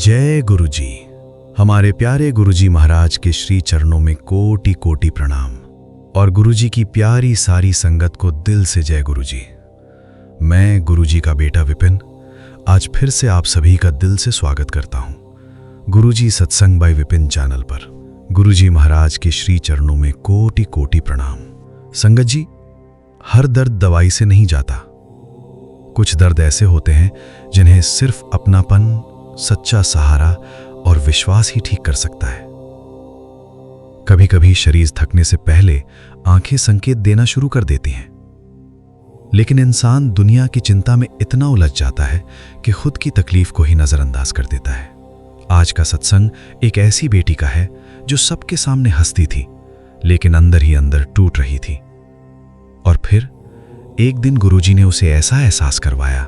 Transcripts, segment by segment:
जय गुरुजी। हमारे प्यारे गुरुजी महाराज के श्री चरणों में कोटि कोटि प्रणाम और गुरुजी की प्यारी सारी संगत को दिल से जय गुरुजी। मैं गुरुजी का बेटा विपिन आज फिर से आप सभी का दिल से स्वागत करता हूं गुरुजी सत्संग बाय विपिन चैनल पर। गुरुजी महाराज के श्री चरणों में कोटि कोटि प्रणाम। संगत जी, हर दर्द दवाई से नहीं जाता। कुछ दर्द ऐसे होते हैं जिन्हें सिर्फ अपनापन, सच्चा सहारा और विश्वास ही ठीक कर सकता है। कभी कभी शरीर थकने से पहले आंखें संकेत देना शुरू कर देती हैं, लेकिन इंसान दुनिया की चिंता में इतना उलझ जाता है कि खुद की तकलीफ को ही नजरअंदाज कर देता है। आज का सत्संग एक ऐसी बेटी का है जो सबके सामने हंसती थी, लेकिन अंदर ही अंदर टूट रही थी। और फिर एक दिन गुरुजी ने उसे ऐसा एहसास करवाया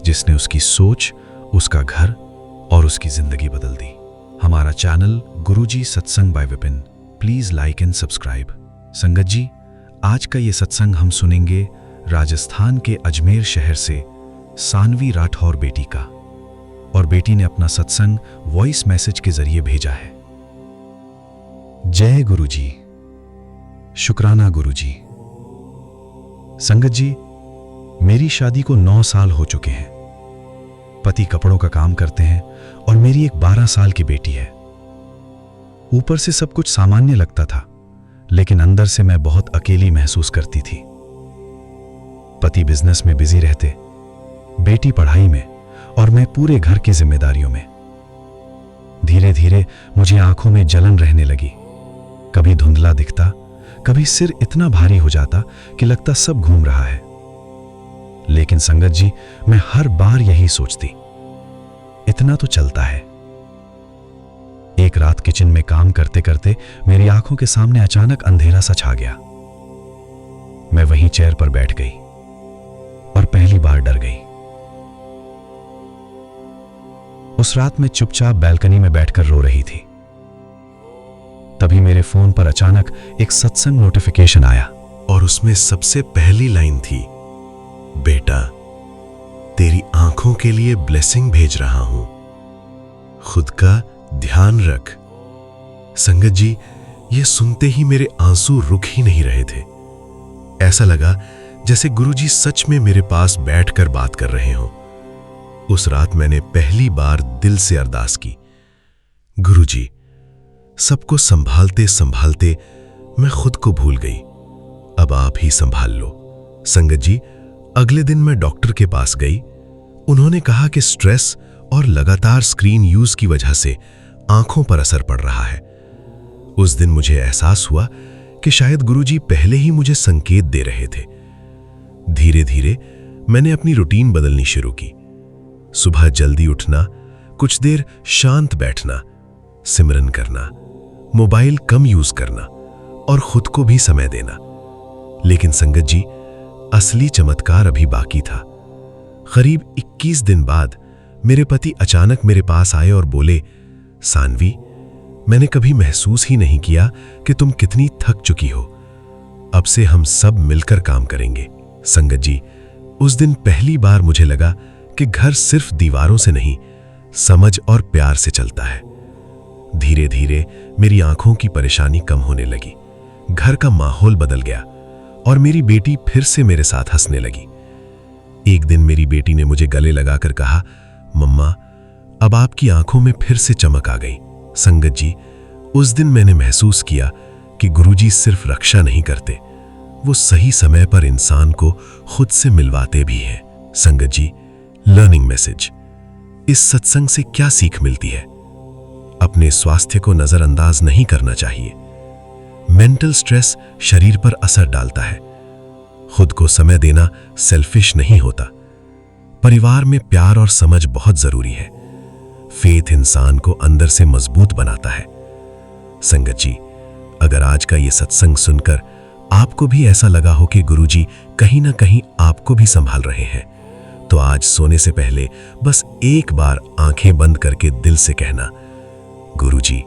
जिसने उसकी सोच, उसका घर और उसकी जिंदगी बदल दी। हमारा channel Guruji Satsang by Vipin, please like and subscribe. संगत जी, आज का ये सत्संग हम सुनेंगे राजस्थान के अजमेर शहर से सानवी राठौर बेटी का, और बेटी ने अपना सत्संग वॉइस मैसेज के जरिए भेजा है। जय गुरुजी, शुक्राना गुरुजी। संगत जी, मेरी शादी को 9 साल हो चुके हैं। पति कपड़ों का काम करते हैं और मेरी एक 12 साल की बेटी है। ऊपर से सब कुछ सामान्य लगता था, लेकिन अंदर से मैं बहुत अकेली महसूस करती थी। पति बिजनेस में बिजी रहते, बेटी पढ़ाई में और मैं पूरे घर की जिम्मेदारियों में। धीरे धीरे मुझे आंखों में जलन रहने लगी। कभी धुंधला दिखता, कभी सिर इतना भारी हो जाता कि लगता सब घूम रहा है। लेकिन संगत जी, मैं हर बार यही सोचती, इतना तो चलता है। एक रात किचन में काम करते करते मेरी आंखों के सामने अचानक अंधेरा सा छा गया। मैं वहीं चेयर पर बैठ गई और पहली बार डर गई। उस रात मैं चुपचाप बैल्कनी में बैठकर रो रही थी। तभी मेरे फोन पर अचानक एक सत्संग नोटिफिकेशन आया और उसमें सबसे पहली लाइन थी, बेटा, तेरी आंखों के लिए ब्लेसिंग भेज रहा हूं, खुद का ध्यान रख। संगत जी, ये सुनते ही मेरे आंसू रुक ही नहीं रहे थे। ऐसा लगा जैसे गुरुजी सच में मेरे पास बैठकर बात कर रहे हों। उस रात मैंने पहली बार दिल से अरदास की, गुरुजी, सबको संभालते संभालते मैं खुद को भूल गई, अब आप ही संभाल लो। संगत जी, अगले दिन मैं डॉक्टर के पास गई। उन्होंने कहा कि स्ट्रेस और लगातार स्क्रीन यूज की वजह से आंखों पर असर पड़ रहा है। उस दिन मुझे एहसास हुआ कि शायद गुरुजी पहले ही मुझे संकेत दे रहे थे। धीरे धीरे मैंने अपनी रूटीन बदलनी शुरू की। सुबह जल्दी उठना, कुछ देर शांत बैठना, सिमरन करना, मोबाइल कम यूज करना और खुद को भी समय देना। लेकिन संगत जी, असली चमत्कार अभी बाकी था। करीब 21 दिन बाद मेरे पति अचानक मेरे पास आए और बोले, सानवी, मैंने कभी महसूस ही नहीं किया कि तुम कितनी थक चुकी हो। अब से हम सब मिलकर काम करेंगे। संगत जी, उस दिन पहली बार मुझे लगा कि घर सिर्फ दीवारों से नहीं, समझ और प्यार से चलता है। धीरे धीरे मेरी आंखों की परेशानी कम होने लगी, घर का माहौल बदल गया और मेरी बेटी फिर से मेरे साथ हंसने लगी। एक दिन मेरी बेटी ने मुझे गले लगाकर कहा, मम्मा, अब आपकी आंखों में फिर से चमक आ गई। संगत जी, उस दिन मैंने महसूस किया कि गुरुजी सिर्फ रक्षा नहीं करते, वो सही समय पर इंसान को खुद से मिलवाते भी हैं। संगत जी, लर्निंग मैसेज। इस सत्संग से क्या सीख मिलती है? अपने स्वास्थ्य को नजरअंदाज नहीं करना चाहिए। मेंटल स्ट्रेस शरीर पर असर डालता है। खुद को समय देना सेल्फिश नहीं होता। परिवार में प्यार और समझ बहुत जरूरी है। फेथ इंसान को अंदर से मजबूत बनाता है। संगत जी, अगर आज का ये सत्संग सुनकर आपको भी ऐसा लगा हो कि गुरुजी कहीं ना कहीं आपको भी संभाल रहे हैं, तो आज सोने से पहले बस एक बार आंखें बंद करके दिल से कहना, गुरुजी,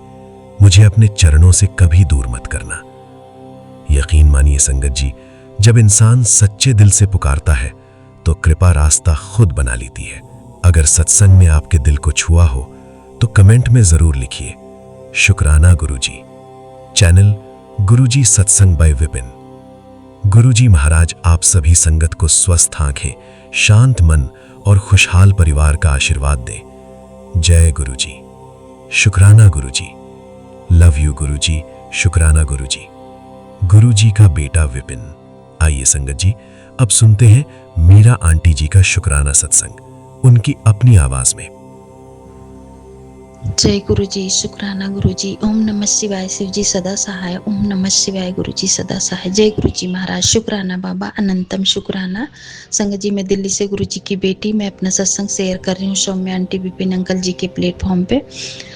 मुझे अपने चरणों से कभी दूर मत करना। यकीन मानिए संगत जी, जब इंसान सच्चे दिल से पुकारता है तो कृपा रास्ता खुद बना लेती है। अगर सत्संग में आपके दिल को छुआ हो तो कमेंट में जरूर लिखिए शुक्राना गुरुजी। Channel Guruji Satsang by Vipin. गुरुजी महाराज आप सभी संगत को स्वस्थ आंखें, शांत मन और खुशहाल परिवार का आशीर्वाद दें। जय गुरुजी। शुक्राना गुरुजी। लव यू गुरुजी। शुक्राना गुरुजी। गुरुजी का बेटा विपिन। आइए संगत जी, अब सुनते हैं मीरा आंटी जी का शुक्राना सत्संग, उनकी अपनी आवाज में। जय गुरुजी। शुक्राना गुरुजी। ओम नमः शिवाय। शिव जी सदा सहाय। ओम नमः शिवाय। गुरुजी सदा सहाय। जय गुरुजी महाराज। शुक्राना बाबा। अनंतम शुक्राना। संगत जी, मैं दिल्ली से गुरुजी की बेटी, मैं अपना सत्संग शेयर कर रही हूँ सौम्या आंटी विपिन अंकल जी के प्लेटफॉर्म पे।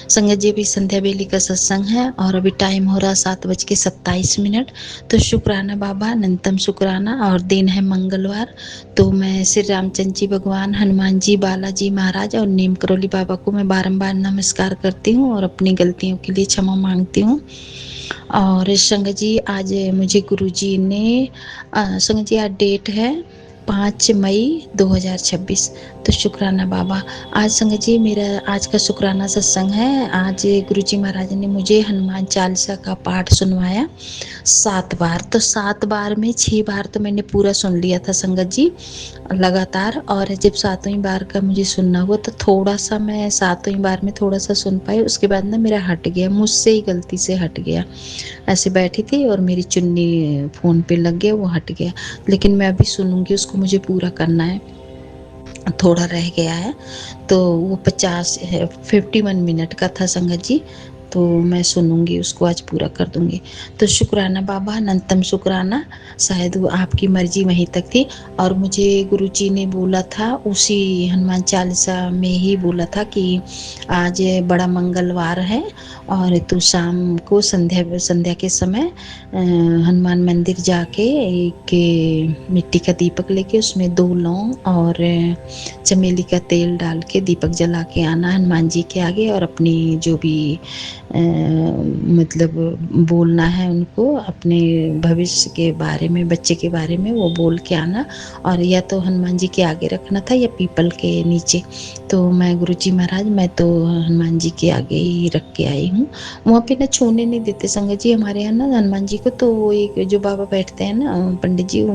संगत जी, अभी संध्या बेली का सत्संग है और अभी टाइम हो रहा 7:27। तो शुक्राना बाबा, अनंतम शुक्राना। और दिन है मंगलवार। तो मैं श्री रामचंद्र जी भगवान, हनुमान जी, बालाजी महाराज और नीम करोली बाबा को मैं बारंबार नमस्कार करती हूँ और अपनी गलतियों के लिए क्षमा मांगती हूँ। और संगत जी, आज मुझे गुरुजी ने संगत जी, आज डेट है 5 मई 2026। तो शुक्राना बाबा। आज संगत जी, मेरा आज का शुक्राना सत्संग है। आज गुरुजी महाराज ने मुझे हनुमान चालीसा का पाठ सुनवाया 7 बार। तो 7 बार में 6 बार तो मैंने पूरा सुन लिया था संगत जी लगातार। और जब 7वीं बार का मुझे सुनना हुआ तो थोड़ा सा मैं 7वीं बार में थोड़ा सा सुन पाई। उसके बाद ना मेरा हट गया, मुझसे ही गलती से हट गया। ऐसे बैठी थी और मेरी चुन्नी फ़ोन पे लग गया, वो हट गया। लेकिन मैं अभी सुनूंगी, उसको मुझे पूरा करना है, थोड़ा रह गया है। तो वो 51 मिनट का था संगत जी। तो मैं सुनूंगी उसको, आज पूरा कर दूंगी। तो शुक्राना बाबा, अनंतम शुक्राना। शायद वो आपकी मर्जी वहीं तक थी। और मुझे गुरुजी ने बोला था, उसी हनुमान चालीसा में ही बोला था कि आज बड़ा मंगलवार है और तू शाम को संध्या के समय हनुमान मंदिर जाके एक मिट्टी का दीपक लेके उसमें 2 लौंग और चमेली का तेल डाल के दीपक जला के आना हनुमान जी के आगे, और अपनी जो भी मतलब बोलना है उनको, अपने भविष्य के बारे में, बच्चे के बारे में वो बोल के आना। और या तो हनुमान जी के आगे रखना था या पीपल के नीचे। तो मैं गुरुजी महाराज, मैं तो हनुमान जी के आगे ही रख के आई हूँ। वहाँ पे ना छूने नहीं देते संगत जी हमारे यहाँ ना हनुमान जी को। तो वो एक जो बाबा बैठते हैं ना पंडित जी, वो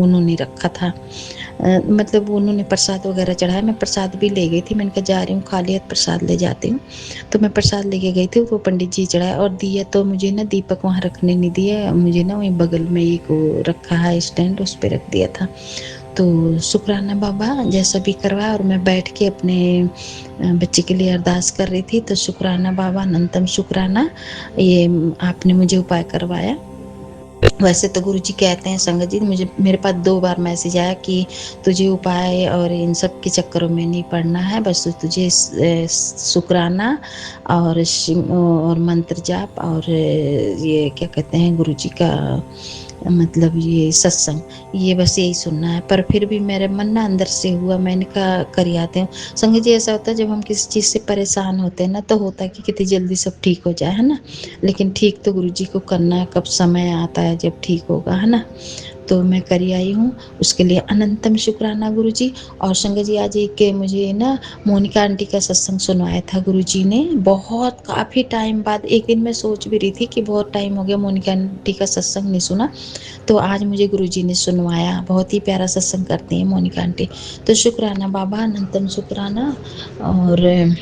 उन्होंने रखा था। मतलब उन्होंने प्रसाद वगैरह चढ़ाया। मैं प्रसाद भी ले गई थी। मैंने कहा जा रही हूँ, खाली हाथ प्रसाद ले जाती हूँ। तो मैं प्रसाद लेके गई थी, तो पंडित जी चढ़ाया। और दिया तो मुझे ना दीपक वहाँ रखने नहीं दिया, मुझे ना वहीं बगल में एक रखा है स्टैंड, उस पर रख दिया था। तो शुक्राना बाबा, जैसा भी करवाया। और मैं बैठ के अपने बच्चे के लिए अरदास कर रही थी। तो शुक्राना बाबा, अनंतम शुक्राना, ये आपने मुझे उपाय करवाया। वैसे तो गुरुजी कहते हैं संगत जी, मुझे मेरे पास 2 बार मैसेज आया कि तुझे उपाय और इन सब के चक्करों में नहीं पड़ना है, बस तुझे शुक्राना और मंत्र जाप और ये क्या कहते हैं गुरुजी का मतलब ये सत्संग, ये बस यही सुनना है। पर फिर भी मेरे मन ना अंदर से हुआ, मैंने कहा कर आते हूँ। संगत जी, ऐसा होता है जब हम किसी चीज़ से परेशान होते हैं ना, तो होता है कि कितनी जल्दी सब ठीक हो जाए, है ना। लेकिन ठीक तो गुरुजी को करना है, कब समय आता है जब ठीक होगा, है ना। तो मैं करी आई हूँ, उसके लिए अनंतम शुक्राना गुरुजी। और संगत जी, आज एक मुझे ना मोनिका आंटी का सत्संग सुनवाया था गुरुजी ने, बहुत काफ़ी टाइम बाद। एक दिन मैं सोच भी रही थी कि बहुत टाइम हो गया मोनिका आंटी का सत्संग नहीं सुना, तो आज मुझे गुरुजी ने सुनवाया। बहुत ही प्यारा सत्संग करती हैं मोनिका आंटी। तो शुक्राना बाबा, अनंतम शुक्राना। और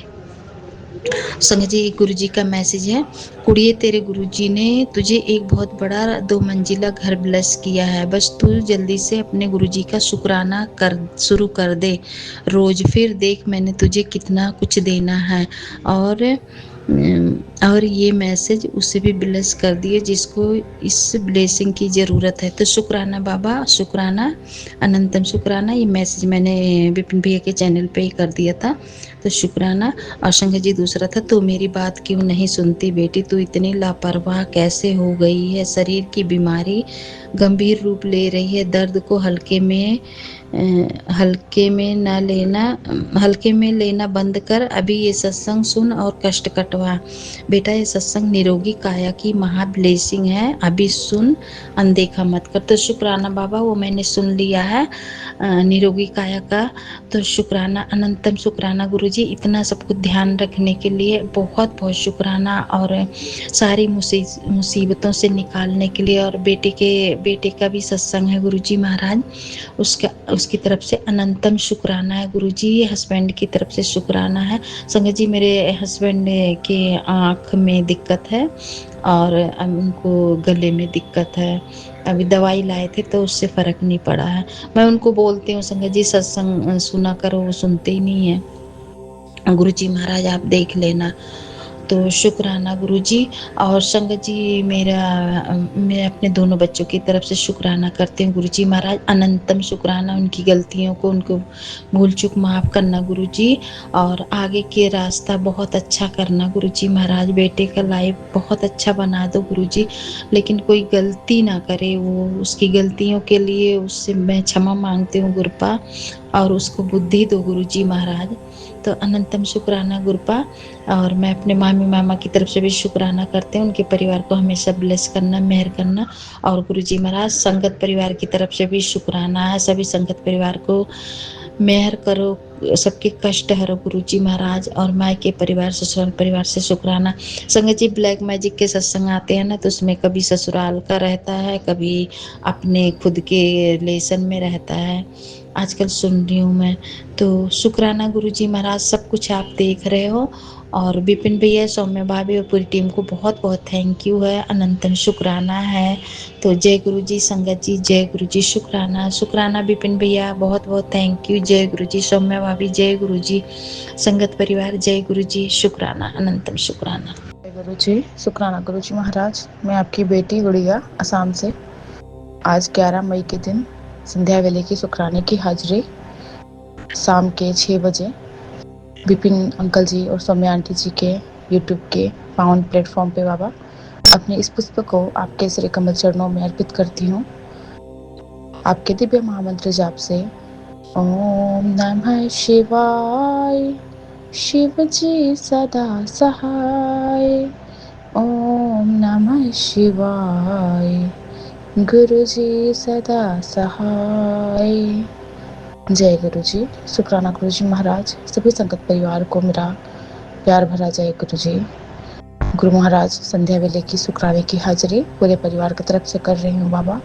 संगत जी, गुरुजी का मैसेज है, कुड़िए तेरे गुरुजी ने तुझे एक बहुत बड़ा 2 मंजिला घर ब्लेस किया है। बस तू जल्दी से अपने गुरुजी का शुक्राना कर शुरू कर दे रोज, फिर देख मैंने तुझे कितना कुछ देना है। और ये मैसेज उसे भी ब्लेस कर दिए जिसको इस ब्लेसिंग की ज़रूरत है। तो शुक्राना बाबा, शुक्राना, अनंतम शुक्राना। ये मैसेज मैंने विपिन भैया के चैनल पे ही कर दिया था। तो शुक्राना। और शंकर जी, दूसरा था, तू मेरी बात क्यों नहीं सुनती बेटी, तू इतनी लापरवाह कैसे हो गई है। शरीर की बीमारी गंभीर रूप ले रही है, दर्द को हल्के में लेना बंद कर। अभी ये सत्संग सुन और कष्ट कटवा बेटा। ये सत्संग निरोगी काया की महा ब्लेसिंग है, अभी सुन, अनदेखा मत कर। तो शुक्राना बाबा, वो मैंने सुन लिया है निरोगी काया का। तो शुक्राना, अनंतम शुक्राना गुरुजी। गुरुजी इतना सब कुछ ध्यान रखने के लिए बहुत बहुत शुक्राना, और सारी मुसीबतों से निकालने के लिए। और बेटे का भी सत्संग है गुरुजी महाराज, उसकी तरफ से अनंतम शुक्राना है गुरुजी। हस्बैंड की तरफ से शुक्राना है। संगत जी, मेरे हस्बैंड के आँख में दिक्कत है और उनको गले में दिक्कत है। अभी दवाई लाए थे तो उससे फ़र्क नहीं पड़ा है। मैं उनको बोलती हूँ संगत जी सत्संग सुना करो, वो सुनते ही नहीं है। गुरुजी महाराज आप देख लेना। तो शुक्राना गुरुजी। और संगत जी, मैं अपने दोनों बच्चों की तरफ से शुक्राना करती हूँ गुरुजी महाराज। अनंतम शुक्राना, उनकी गलतियों को, उनको भूल चूक माफ़ करना गुरुजी, और आगे के रास्ता बहुत अच्छा करना गुरुजी महाराज। बेटे का लाइफ बहुत अच्छा बना दो गुरुजी, लेकिन कोई गलती ना करे, वो उसकी गलतियों के लिए उससे मैं क्षमा मांगती हूँ गुरुपा, और उसको बुद्धि दो गुरुजी महाराज। तो अनंतम शुक्राना गुरुपा। और मैं अपने मामी मामा की तरफ से भी शुक्राना करते हैं, उनके परिवार को हमेशा ब्लेस करना, मेहर करना। और गुरुजी महाराज संगत परिवार की तरफ से भी शुक्राना है, सभी संगत परिवार को मेहर करो, सबके कष्ट हरो गुरुजी महाराज। और माँ के परिवार, ससुराल परिवार से शुक्राना। संगत जी, ब्लैक मैजिक के सत्संग आते हैं ना, तो उसमें कभी ससुराल का रहता है, कभी अपने खुद के रिलेशन में रहता है। आजकल सुन रही हूँ मैं। तो शुक्राना गुरुजी महाराज, सब कुछ आप देख रहे हो। और विपिन भैया, सौम्य भाभी और पूरी टीम को बहुत बहुत थैंक यू है, अनंतम शुक्राना है। तो जय गुरुजी संगत जी, जय गुरुजी, शुक्राना शुक्राना विपिन भैया, बहुत बहुत थैंक यू। जय गुरुजी सौम्य भाभी, जय गुरुजी संगत परिवार, जय गुरुजी, शुक्राना, अनंतम शुक्राना। जय गुरुजी, शुक्राना गुरुजी महाराज। मैं आपकी बेटी गुड़िया असम से। आज 11 मई के दिन संध्या वेले की शुक्राने की हाजिरी शाम के 6 बजे विपिन अंकल जी और सौम्या आंटी जी के यूट्यूब के पावन प्लेटफॉर्म पे बाबा अपने इस पुष्प को आपके श्री कमल चरणों में अर्पित करती हूँ। आपके दिव्य महामंत्र जाप से ओम नमः शिवाय, शिव जी सदा सहाय। ओम नमः शिवाय, गुरु जी सदा सहाय। जय गुरु जी, शुक्राना गुरु जी महाराज। सभी संगत परिवार को मेरा प्यार भरा जय गुरु जी। गुरु महाराज, संध्या वेले की शुक्राने की हाजिरी पूरे परिवार की तरफ से कर रही हूँ बाबा।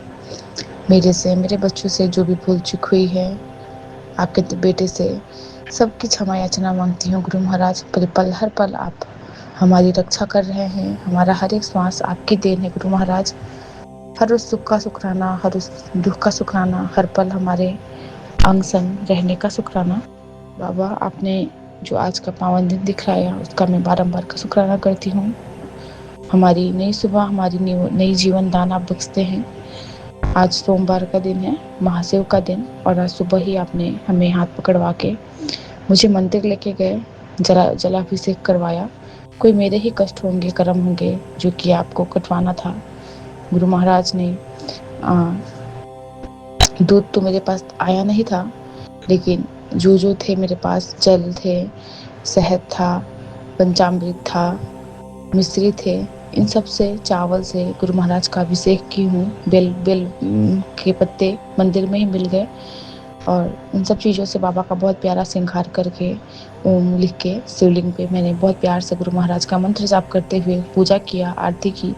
मेरे से, मेरे बच्चों से जो भी भूल चूक हुई है, आपके बेटे से सबकी क्षमा याचना मांगती हूँ गुरु महाराज। पल पल हर पल आप हमारी रक्षा कर रहे हैं, हमारा हर एक श्वास आपकी देन है गुरु महाराज। हर उस सुख का शुक्राना, हर उस दुख का शुक्राना, हर पल हमारे अंग संग रहने का शुक्राना। बाबा, आपने जो आज का पावन दिन दिखलाया उसका मैं बारंबार का शुक्राना करती हूँ। हमारी नई सुबह, हमारी नई जीवन दान आप बख्शते हैं। आज सोमवार का दिन है, महाशिव का दिन, और आज सुबह ही आपने हमें हाथ पकड़वा के मुझे मंदिर लेके गए, जलाभिषेक करवाया। कोई मेरे ही कष्ट होंगे, कर्म होंगे जो कि आपको कटवाना था। गुरु महाराज ने दूध तो मेरे पास आया नहीं था, लेकिन जो थे मेरे पास, जल थे, शहद था, पंचामृत था, मिश्री थे, इन सब से, चावल से गुरु महाराज का अभिषेक की हूँ। बेल के पत्ते मंदिर में ही मिल गए, और इन सब चीज़ों से बाबा का बहुत प्यारा श्रृंगार करके ओम लिख के शिवलिंग पे मैंने बहुत प्यार से गुरु महाराज का मंत्र जाप करते हुए पूजा किया, आरती की।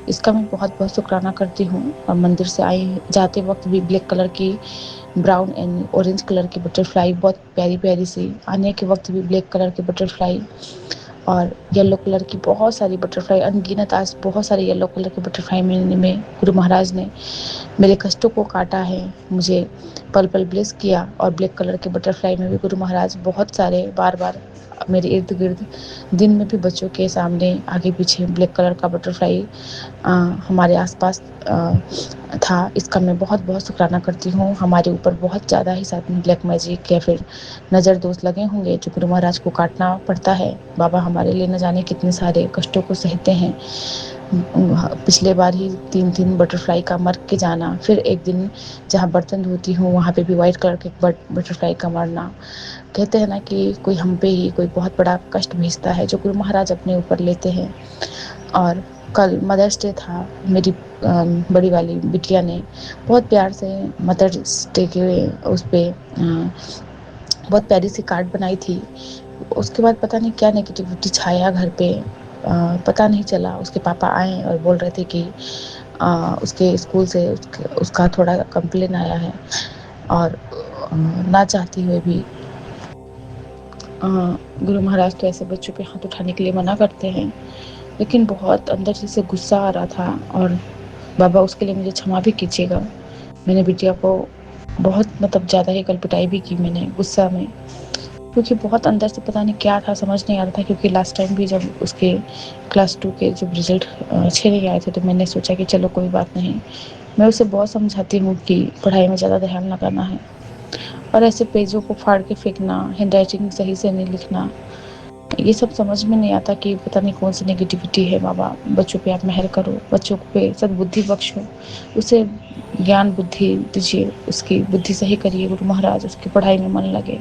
इसका मैं बहुत बहुत शुक्राना करती हूँ। और मंदिर से आई जाते वक्त भी ब्लैक कलर की, ब्राउन एंड ऑरेंज कलर की बटरफ्लाई, बहुत प्यारी प्यारी सी, आने के वक्त भी ब्लैक कलर की बटरफ्लाई और येलो कलर की बहुत सारी बटरफ्लाई, अनगिनत आज बहुत सारे येलो कलर की बटरफ्लाई में गुरु महाराज ने मेरे कष्टों को काटा है, मुझे पल पल ब्लेस किया। और ब्लैक कलर के बटरफ्लाई में भी गुरु महाराज बहुत सारे बार बार मेरे इर्द गिर्द, दिन में भी बच्चों के सामने आगे पीछे ब्लैक कलर का बटरफ्लाई हमारे आसपास था। इसका मैं बहुत बहुत शुक्राना करती हूँ। हमारे ऊपर बहुत ज़्यादा ही साथ में ब्लैक मैजिक या फिर नज़र दोष लगे होंगे जो गुरु महाराज को काटना पड़ता है। बाबा हमारे लिए न जाने कितने सारे कष्टों को सहते हैं। पिछले बार ही 3 बटरफ्लाई का मर के जाना, फिर एक दिन जहाँ बर्तन धोती हूँ वहाँ पे भी वाइट कलर के बटरफ्लाई का मरना। कहते हैं ना कि कोई हम पे ही कोई बहुत बड़ा कष्ट भेजता है जो गुरु महाराज अपने ऊपर लेते हैं। और कल मदर्स डे था, मेरी बड़ी वाली बिटिया ने बहुत प्यार से मदर्स डे के उस पर बहुत प्यारी सी कार्ड बनाई थी। उसके बाद पता नहीं क्या नेगेटिविटी छाया घर पे। पता नहीं चला। उसके पापा आए और बोल रहे थे कि उसके स्कूल से उसका थोड़ा कंप्लेन आया है, और ना चाहते हुए भी गुरु महाराज तो ऐसे बच्चों पे हाथ उठाने के लिए मना करते हैं, लेकिन बहुत अंदर से गुस्सा आ रहा था। और बाबा उसके लिए मुझे क्षमा भी कीजिएगा। मैंने बिटिया को बहुत मतलब ज़्यादा ही कल पिटाई भी की मैंने गुस्सा में, क्योंकि बहुत अंदर से पता नहीं क्या था, समझ नहीं आ रहा था। क्योंकि लास्ट टाइम भी जब उसके क्लास 2 के जब रिजल्ट अच्छे नहीं आए थे, तो मैंने सोचा कि चलो कोई बात नहीं, मैं उसे बहुत समझाती हूँ कि पढ़ाई में ज़्यादा ध्यान लगाना है, और ऐसे पेजों को फाड़ के फेंकना, हैंड राइटिंग सही से नहीं लिखना, ये सब समझ में नहीं आता कि पता नहीं कौन सी नेगेटिविटी है। बाबा बच्चों पे आप मेहर करो, बच्चों पे सद्बुद्धि बख्शो, उसे ज्ञान बुद्धि दीजिए, उसकी बुद्धि सही करिए गुरु महाराज, उसकी पढ़ाई में मन लगे।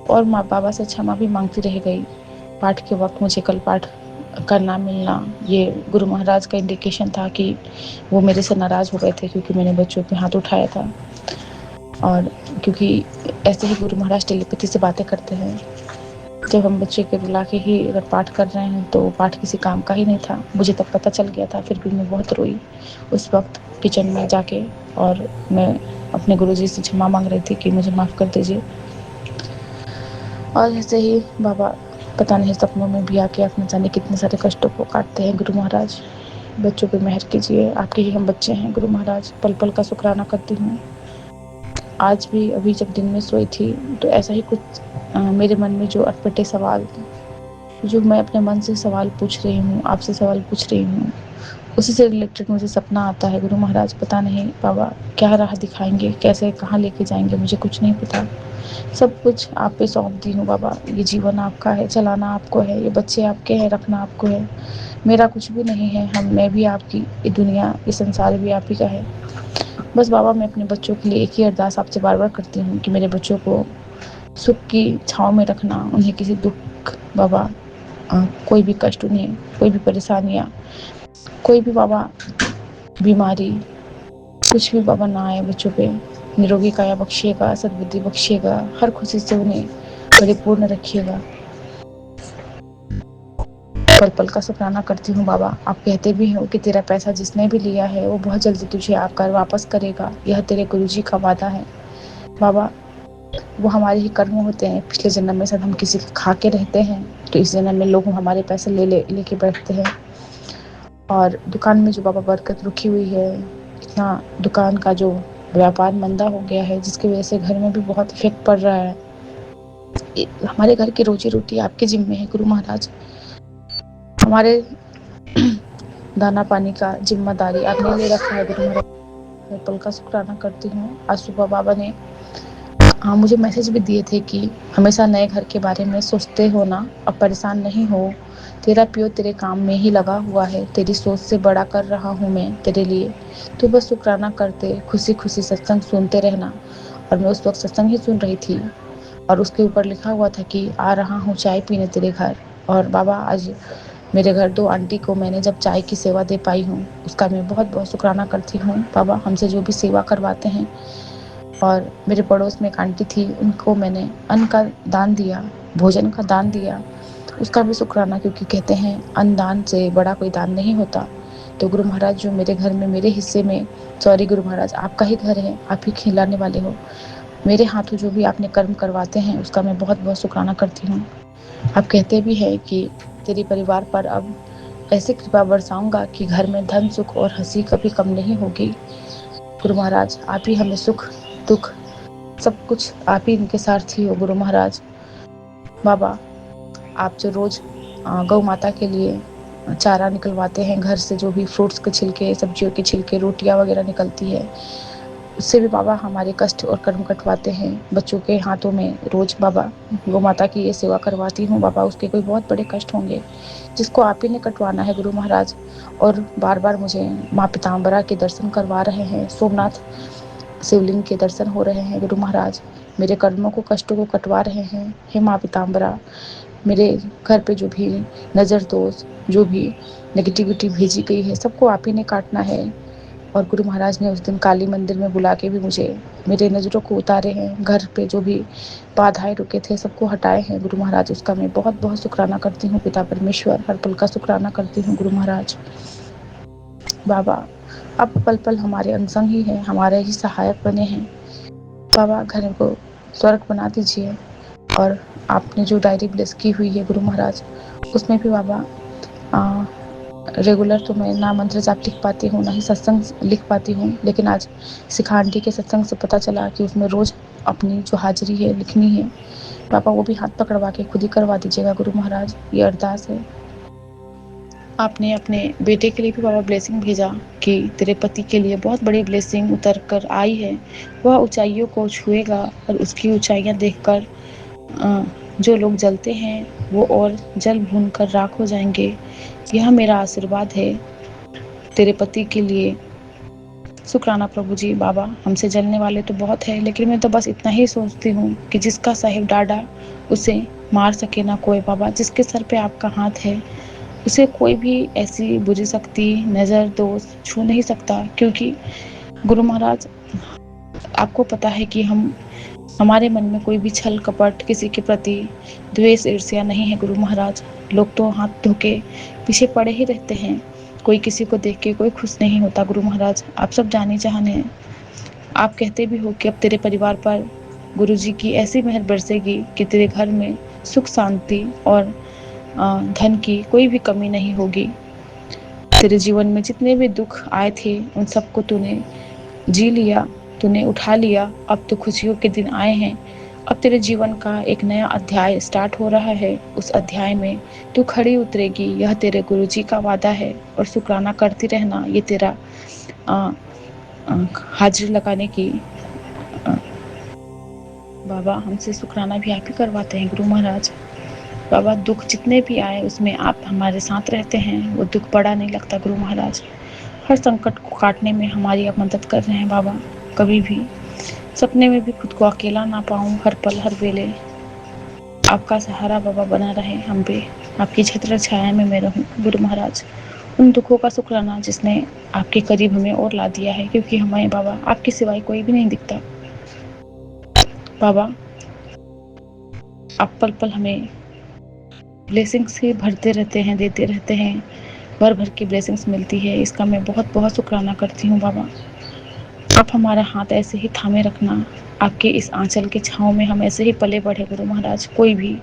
और माँ बाबा से क्षमा भी मांगती रह गई। पाठ के वक्त मुझे कल पाठ का ना मिलना, ये गुरु महाराज का इंडिकेशन था कि वो मेरे से नाराज़ हो गए थे, क्योंकि मैंने बच्चों पे हाथ उठाया था। और क्योंकि ऐसे ही गुरु महाराज टेलीपैथी से बातें करते हैं, जब हम बच्चे के बुला के ही अगर पाठ कर रहे हैं तो पाठ किसी काम का ही नहीं था। मुझे तब पता चल गया था, फिर भी मैं बहुत रोई उस वक्त किचन में जाके, और मैं अपने गुरुजी से क्षमा मांग रही थी कि मुझे माफ़ कर दीजिए। और ऐसे ही बाबा पता नहीं सपनों में भी आके अपने जाने कितने सारे कष्टों को काटते हैं। गुरु महाराज बच्चों पे मेहर कीजिए, आपके ही हम बच्चे हैं गुरु महाराज, पल पल का शुक्राना करती हूँ। आज भी अभी जब दिन में सोई थी तो ऐसा ही कुछ मेरे मन में जो अटपटे सवाल, जो मैं अपने मन से सवाल पूछ रही हूँ, आपसे सवाल पूछ रही हूँ, उसी से रिलेटेड मुझे सपना आता है। गुरु महाराज पता नहीं बाबा क्या राह दिखाएंगे, कैसे कहाँ लेके जाएंगे, मुझे कुछ नहीं पता। सब कुछ आप पे सौंप दी हूँ बाबा। ये जीवन आपका है, चलाना आपको है, ये बच्चे आपके हैं, रखना आपको है। मेरा कुछ भी नहीं है, मैं भी आपकी, ये दुनिया ये संसार भी आप ही का है। बस बाबा मैं अपने बच्चों के लिए एक ही अरदास आपसे बार बार करती हूँ कि मेरे बच्चों को सुख की छाँव में रखना, उन्हें किसी दुख बाबा कोई भी कष्ट, उन्हें कोई भी परेशानियाँ, कोई भी बाबा बीमारी, कुछ भी बाबा ना आए बच्चों पे। निरोगी काया बख्शिएगा, सद्बुद्धि बख्शिएगा, हर खुशी से उन्हें परिपूर्ण रखिएगा। पल पल का शुक्राना करती हूँ बाबा। आप कहते भी हो कि तेरा पैसा जिसने भी लिया है वो बहुत जल्दी तुझे आकर वापस करेगा, यह तेरे गुरुजी का वादा है बाबा। वो हमारे ही कर्म होते हैं, पिछले जन्म में शायद हम किसी के खा के रहते हैं, तो इस जन्म में लोग हमारे पैसे लेके बैठते हैं। और दुकान में जो बाबा बरकत रुकी हुई है, इतना दुकान का जो व्यापार मंदा हो गया है, जिसकी वजह से घर में भी बहुत इफेक्ट पड़ रहा है। हमारे घर की रोजी रोटी आपके जिम्मे है गुरु महाराज। हमारे दाना पानी का जिम्मेदारी आपने ले रखा है गुरु महाराज। मैं पल का शुक्राना करती हूँ। आज सुबह बाबा ने मुझे मैसेज भी दिए थे कि हमेशा नए घर के बारे में सोचते हो ना, अब परेशान नहीं हो, तेरा पियो तेरे काम में ही लगा हुआ है, तेरी सोच से बड़ा कर रहा हूँ मैं तेरे लिए, तो बस शुक्राना करते खुशी खुशी सत्संग सुनते रहना। और मैं उस वक्त सत्संग ही सुन रही थी, और उसके ऊपर लिखा हुआ था कि आ रहा हूँ चाय पीने तेरे घर। और बाबा आज मेरे घर 2 आंटी को मैंने जब चाय की सेवा दे पाई हूँ, उसका मैं बहुत बहुत शुक्राना करती हूँ बाबा। हमसे जो भी सेवा करवाते हैं, और मेरे पड़ोस में एक आंटी थी, उनको मैंने अन्न का दान दिया, भोजन का दान दिया, उसका भी शुक्राना, क्योंकि कहते हैं अन्न दान से बड़ा कोई दान नहीं होता। तो गुरु महाराज जो मेरे घर में मेरे हिस्से में, सॉरी गुरु महाराज आपका ही घर है, आप ही खिलाने वाले हो, मेरे हाथों जो भी आपने कर्म करवाते हैं उसका मैं बहुत बहुत शुक्राना करती हूँ। आप कहते भी हैं कि तेरे परिवार पर अब ऐसे कृपा बरसाऊंगा कि घर में धन सुख और हंसी कभी कम नहीं होगी। गुरु महाराज आप ही हमें सुख दुख सब कुछ आप ही इनके सारथी हो गुरु महाराज। बाबा आप जो रोज गौ माता के लिए चारा निकलवाते हैं घर से, जो भी फ्रूट्स के छिलके, सब्जियों के छिलके, रोटियां वगैरह निकलती है, उससे भी बाबा हमारे कष्ट और कर्म कटवाते हैं बच्चों के हाथों में। रोज बाबा गौ माता की ये सेवा करवाती हूँ बाबा, उसके कोई बहुत बड़े कष्ट होंगे जिसको आप ही ने कटवाना है गुरु महाराज। और बार बार मुझे माँ पीताम्बरा के दर्शन करवा रहे हैं, सोमनाथ शिवलिंग के दर्शन हो रहे हैं गुरु महाराज, मेरे कर्मों को कष्टों को कटवा रहे हैं। हे माँ पीताम्बरा, मेरे घर पे जो भी नज़र दोष, जो भी नेगेटिविटी भेजी गई है, सबको आप ही ने काटना है। और गुरु महाराज ने उस दिन काली मंदिर में बुला के भी मुझे मेरे नज़रों को उतारे हैं। घर पे जो भी बाधाएं रुके थे सबको हटाए हैं गुरु महाराज। उसका मैं बहुत बहुत शुक्राना करती हूँ पिता परमेश्वर, हर पल का शुक्राना करती हूँ गुरु महाराज। बाबा आप पल पल हमारे अनसंग ही हैं, हमारे ही सहायक बने हैं। बाबा घर को स्वर्ग बना दीजिए। और आपने जो डायरी ब्लेस की हुई है गुरु महाराज, उसमें भी बाबा रेगुलर तो मैं ना मंत्र जाप लिख पाती हूँ, ना ही सत्संग लिख पाती हूँ, लेकिन आज शिखा आंटी के सत्संग से पता चला कि उसमें रोज़ अपनी जो हाजिरी है लिखनी है। पापा वो भी हाथ पकड़वा के खुद ही करवा दीजिएगा गुरु महाराज, ये अरदास है। आपने अपने बेटे के लिए भी बाबा ब्लेसिंग भेजा कि तेरे पति के लिए बहुत बड़ी ब्लेसिंग उतर कर आई है, वह ऊंचाइयों को छुएगा और उसकी ऊंचाइयां देखकर जो लोग जलते हैं वो और जल भून कर राख हो जाएंगे। यह मेरा आशीर्वाद है तेरे पति के लिए। शुक्राना प्रभु जी। बाबा हमसे जलने वाले तो बहुत है, लेकिन मैं तो बस इतना ही सोचती हूँ कि जिसका साहिब डाढ़ा उसे मार सके ना कोई। बाबा जिसके सर पे आपका हाथ है उसे कोई भी ऐसी बुरी शक्ति, नज़र, दोष छू नहीं सकता, क्योंकि गुरु महाराज आपको पता है कि हमारे मन में कोई भी छल कपट, किसी के प्रति द्वेष, ईर्ष्या नहीं है गुरु महाराज। लोग तो हाथ धो के पीछे पड़े ही रहते हैं, कोई किसी को देख के कोई खुश नहीं होता गुरु महाराज। आप सब जाने जहाने हैं। आप कहते भी हो कि अब तेरे परिवार पर गुरुजी की ऐसी मेहर बरसेगी कि तेरे घर में सुख शांति और धन की कोई भी कमी नहीं होगी। तेरे जीवन में जितने भी दुख आए थे उन सबको तूने जी लिया, तूने उठा लिया। अब तो खुशियों के दिन आए हैं। अब तेरे जीवन का एक नया अध्याय स्टार्ट हो रहा है। उस अध्याय में तू खड़ी उतरेगी, यह तेरे गुरुजी का वादा है। और शुक्राना करती रहना, ये तेरा हाजिरी लगाने की बाबा हमसे शुक्राना भी आप ही करवाते हैं गुरु महाराज। बाबा दुख जितने भी आए उसमें आप हमारे साथ रहते हैं, वो दुख बड़ा नहीं लगता गुरु महाराज। हर संकट को काटने में हमारी आप मदद कर रहे हैं बाबा। कभी भी सपने में भी खुद को अकेला ना पाऊं, हर पल हर वेले आपका सहारा बाबा बना रहे हम पे। आपकी छत्र छाया में मैं रहूं गुरु महाराज। उन दुखों का शुक्राना जिसने आपके करीब हमें और ला दिया है, क्योंकि हमें बाबा आपके सिवाय कोई भी नहीं दिखता। बाबा आप पल पल हमें ब्लेसिंग्स से भरते रहते हैं, देते रहते हैं, भर भर की ब्लेसिंग्स मिलती है। इसका मैं बहुत बहुत शुक्राना करती हूँ बाबा। आप हमारा हाथ ऐसे ही थामे रखना, आपके इस आंचल के छाँव में हम ऐसे ही पले बढ़े गुरु महाराज। कोई भी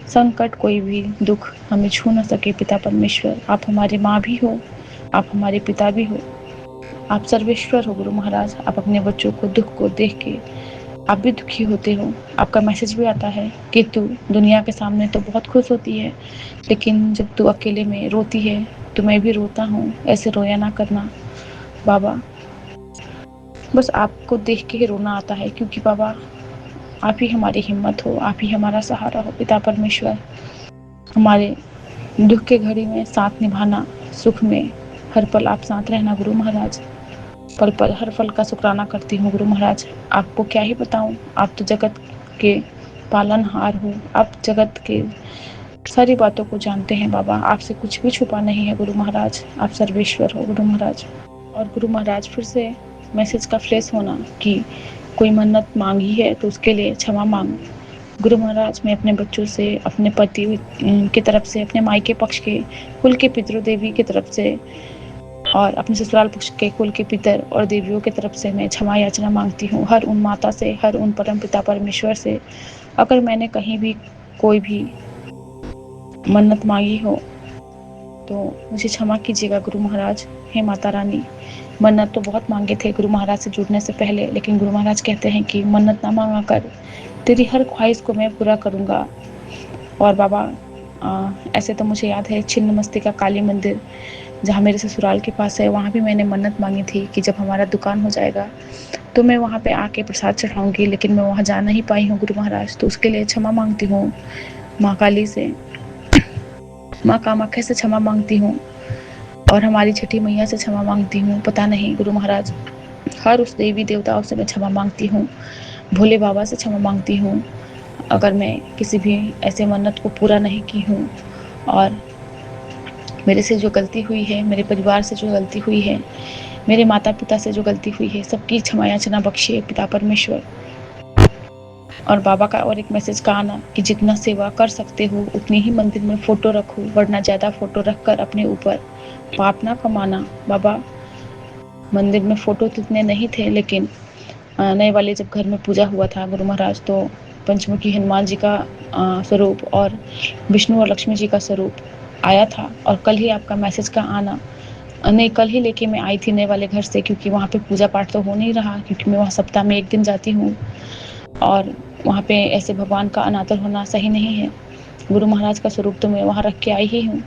संकट, कोई भी दुख हमें छू न सके पिता परमेश्वर। आप हमारे माँ भी हो, आप हमारे पिता भी हो, आप सर्वेश्वर हो गुरु महाराज। आप अपने बच्चों को दुख को देख के आप भी दुखी होते हो। आपका मैसेज भी आता है कि तू दुनिया के सामने तो बहुत खुश होती है, लेकिन जब तू अकेले में रोती है तो मैं भी रोता हूँ, ऐसे रोया ना करना बाबा। बस आपको देख के ही रोना आता है, क्योंकि बाबा आप ही हमारी हिम्मत हो, आप ही हमारा सहारा हो पिता परमेश्वर। हमारे दुख के घड़ी में साथ निभाना, सुख में हर पल आप साथ रहना गुरु महाराज। पल पल हर पल का शुक्राना करती हूँ गुरु महाराज। आपको क्या ही बताऊँ, आप तो जगत के पालनहार हो, आप जगत के सारी बातों को जानते हैं बाबा। आपसे कुछ भी छुपा नहीं है गुरु महाराज, आप सर्वेश्वर हो गुरु महाराज। और गुरु महाराज फिर से मैसेज का फ्लैश होना कि कोई मन्नत मांगी है तो उसके लिए क्षमा मांग गुरु महाराज। मैं अपने बच्चों से, अपने पति की तरफ से, अपने मायके पक्ष के कुल के पितृदेवी की तरफ से और अपने ससुराल पक्ष के कुल के पितर और देवियों की तरफ से मैं क्षमा याचना मांगती हूँ। हर उन माता से, हर उन परम पिता परमेश्वर से, अगर मैंने कहीं भी कोई भी मन्नत मांगी हो तो मुझे क्षमा कीजिएगा गुरु महाराज। हे माता रानी, मन्नत तो बहुत मांगे थे गुरु महाराज से जुड़ने से पहले, लेकिन गुरु महाराज कहते हैं कि मन्नत ना मांगा कर, तेरी हर ख्वाहिश को मैं पूरा करूँगा। और बाबा ऐसे तो मुझे याद है छिन्नमस्तिका काली मंदिर जहाँ मेरे ससुराल के पास है, वहाँ भी मैंने मन्नत मांगी थी कि जब हमारा दुकान हो जाएगा तो मैं वहाँ पे आके प्रसाद चढ़ाऊँगी, लेकिन मैं वहाँ जा नहीं पाई हूँ गुरु महाराज। तो उसके लिए क्षमा मांगती हूँ माँ काली से, माँ कामाख्या से क्षमा मांगती हूँ और हमारी छठी मैया से क्षमा मांगती हूँ। पता नहीं गुरु महाराज, हर उस देवी देवताओं से मैं क्षमा मांगती हूँ, भोले बाबा से क्षमा मांगती हूँ अगर मैं किसी भी ऐसे मन्नत को पूरा नहीं की हूँ। और मेरे से जो गलती हुई है, मेरे परिवार से जो गलती हुई है, मेरे माता पिता से जो गलती हुई है सबकी क्षमा याचना बख्शिए पिता परमेश्वर। और बाबा का और एक मैसेज का आना कि जितना सेवा कर सकते हो उतनी ही मंदिर में फोटो रखो, वरना ज़्यादा फोटो रखकर अपने ऊपर पाप ना कमाना। बाबा मंदिर में फोटो तो इतने नहीं थे, लेकिन नए वाले जब घर में पूजा हुआ था गुरु महाराज, तो पंचमुखी हनुमान जी का स्वरूप और विष्णु और लक्ष्मी जी का स्वरूप आया था। और कल ही आपका मैसेज का आना, नहीं कल ही लेके मैं आई थी नए वाले घर से, क्योंकि वहाँ पे पूजा पाठ तो हो नहीं रहा, क्योंकि मैं वहाँ सप्ताह में 1 दिन जाती हूँ और वहाँ पे ऐसे भगवान का अनादर होना सही नहीं है। गुरु महाराज का स्वरूप तो मैं वहाँ रख के आई ही हूँ।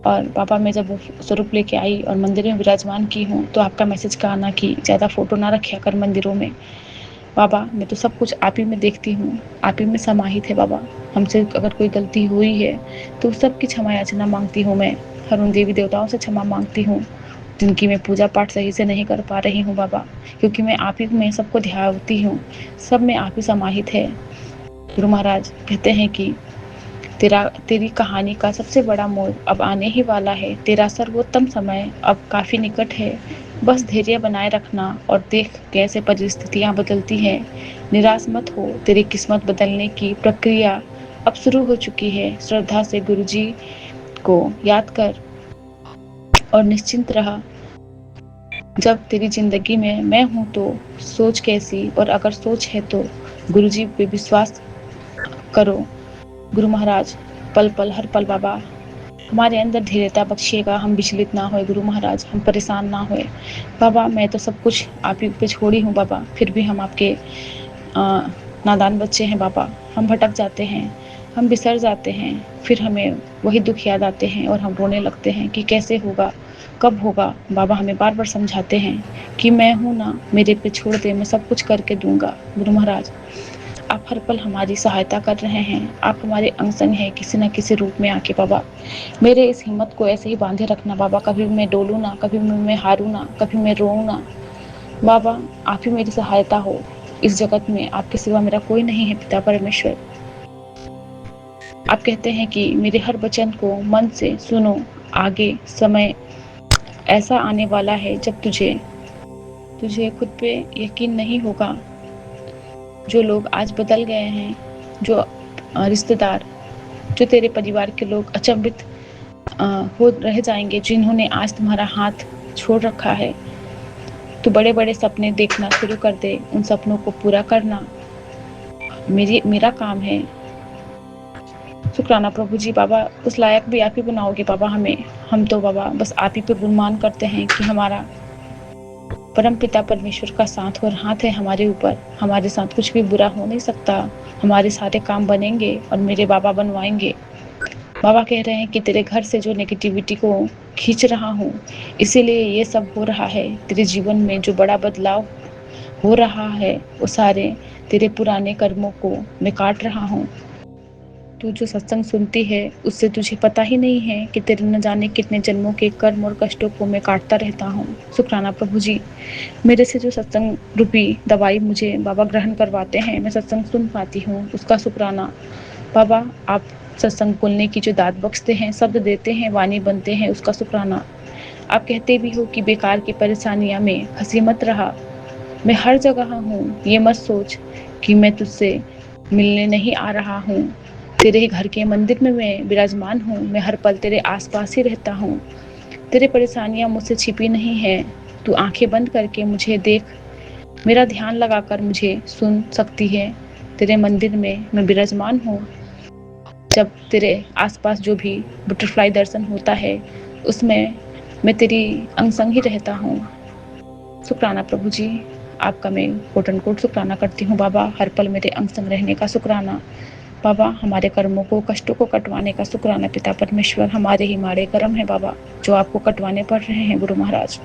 और पापा मैं जब वो स्वरूप लेके आई और मंदिर में विराजमान की हूँ, तो आपका मैसेज का आना कि ज़्यादा फोटो ना रखा कर मंदिरों में। बाबा मैं तो सब कुछ आप ही में देखती हूँ, आप ही में समाहित है बाबा। हमसे अगर कोई गलती हुई है तो सबकी क्षमा याचना मांगती हूँ मैं। हर उन देवी देवताओं से क्षमा मांगती हूँ जिनकी मैं पूजा पाठ सही से नहीं कर पा रही हूँ बाबा, क्योंकि मैं आप ही में सबको ध्याती हूँ, सब में आप ही समाहित है। गुरु महाराज कहते हैं कि तेरी कहानी का सबसे बड़ा मोड़ अब आने ही वाला है। तेरा सर्वोत्तम समय अब काफ़ी निकट है। बस धैर्य बनाए रखना और देख कैसे परिस्थितियाँ बदलती हैं। निराश मत हो, तेरी किस्मत बदलने की प्रक्रिया अब शुरू हो चुकी है। श्रद्धा से गुरुजी को याद कर और निश्चिंत रहा। जब तेरी जिंदगी में मैं हूँ तो सोच कैसी, और अगर सोच है तो गुरुजी पे विश्वास करो। गुरु महाराज पल पल हर पल बाबा हमारे अंदर धीरता बख्शिएगा, हम विचलित ना होए गुरु महाराज, हम परेशान ना होए बाबा। मैं तो सब कुछ आप ही पे छोड़ी हूँ बाबा, फिर भी हम आपके नादान बच्चे हैं बाबा। हम भटक जाते हैं, हम बिसर जाते हैं, फिर हमें वही दुख याद आते हैं और हम रोने लगते हैं कि कैसे होगा, कब होगा। बाबा हमें बार बार समझाते हैं कि मैं हूँ ना, मेरे पे छोड़ दे, मैं सब कुछ करके दूंगा। गुरु महाराज आप हर पल हमारी सहायता कर रहे हैं, आप हमारे अंग संग हैं किसी न किसी रूप में आके बाबा। मेरे इस हिम्मत को ऐसे ही बांधे रखना बाबा, कभी मैं डोलूँ ना, कभी मैं हारूँ ना, कभी मैं रोऊँ ना बाबा। आप ही मेरी सहायता हो, इस जगत में आपके सिवा मेरा कोई नहीं है पिता परमेश्वर। आप कहते हैं कि मेरे हर वचन को मन से सुनो, आगे समय ऐसा आने वाला है जब तुझे खुद पे यकीन नहीं होगा। जो लोग आज बदल गए हैं, जो रिश्तेदार, जो तेरे परिवार के लोग अचंभित हो रह जाएंगे, जिन्होंने आज तुम्हारा हाथ छोड़ रखा है। तो बड़े बड़े सपने देखना शुरू कर दे, उन सपनों को पूरा करना मेरा काम है। शुक्राना प्रभु जी बाबा, उस लायक भी आप ही बनाओगे बाबा हमें। हम तो बाबा बस आप ही पे गुणमान करते हैं कि हमारा परम पिता परमेश्वर का साथ और हाथ है हमारे ऊपर। हमारे साथ कुछ भी बुरा हो नहीं सकता, हमारे सारे काम बनेंगे और मेरे बाबा बनवाएंगे। बाबा कह रहे हैं कि तेरे घर से जो नेगेटिविटी को खींच रहा हूँ, इसीलिए ये सब हो रहा है। तेरे जीवन में जो बड़ा बदलाव हो रहा है, वो सारे तेरे पुराने कर्मों को मैं काट रहा हूँ। तू जो सत्संग सुनती है उससे तुझे पता ही नहीं है कि तेरे न जाने कितने जन्मों के कर्म और कष्टों को मैं काटता रहता हूँ। शुक्राना प्रभु जी, मेरे से जो सत्संग रूपी दवाई मुझे बाबा ग्रहण करवाते हैं, मैं सत्संग सुन पाती हूँ, उसका शुक्राना बाबा। आप सत्संग बोलने की जो दात बख्शते हैं, शब्द देते हैं, वाणी बनते हैं, उसका शुक्राना। आप कहते भी हो कि बेकार की परेशानियां में फंसी मत रहा, मैं हर जगह हूँ। ये मत सोच कि मैं तुझसे मिलने नहीं आ रहा हूँ। तेरे ही घर के मंदिर में मैं विराजमान हूँ, मैं हर पल तेरे आसपास ही रहता हूँ। तेरे परेशानियां मुझसे छिपी नहीं है, तू आंखें बंद करके मुझे देख, मेरा ध्यान लगाकर मुझे सुन सकती है। तेरे मंदिर में मैं विराजमान हूँ। जब तेरे आसपास जो भी बटरफ्लाई दर्शन होता है, उसमें मैं तेरी अंग संग ही रहता हूँ। शुक्राना प्रभु जी, आपका मैं कोट एंड कोट शुक्राना करती हूँ बाबा। हर पल मेरे अंग संग रहने का शुक्राना बाबा। हमारे कर्मों को, कष्टों को कटवाने का शुक्राना पिता परमेश्वर। हमारे ही माड़े कर्म है बाबा जो आपको कटवाने पड़ रहे हैं गुरु महाराज।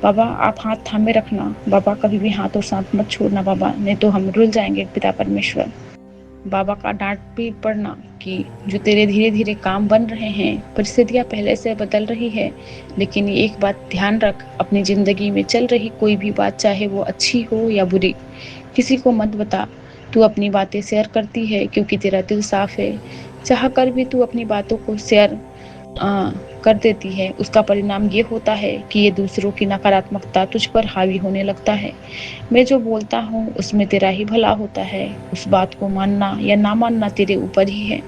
बाबा आप हाथ थामे रखना बाबा, कभी भी हाथ और साथ मत छोड़ना बाबा, नहीं तो हम रुल जाएंगे पिता परमेश्वर। बाबा का डांट भी पड़ना कि जो तेरे धीरे धीरे काम बन रहे हैं, परिस्थितियाँ पहले से बदल रही है, लेकिन ये एक बात ध्यान रख, अपनी जिंदगी में चल रही कोई भी बात, चाहे वो अच्छी हो या बुरी, किसी को मत बता। तू अपनी बातें शेयर करती है क्योंकि तेरा दिल साफ है, चाह कर भी तू अपनी बातों को शेयर कर देती है, उसका परिणाम ये होता है कि ये दूसरों की नकारात्मकता तुझ पर हावी होने लगता है। मैं जो बोलता हूँ उसमें तेरा ही भला होता है, उस बात को मानना या ना मानना तेरे ऊपर ही है।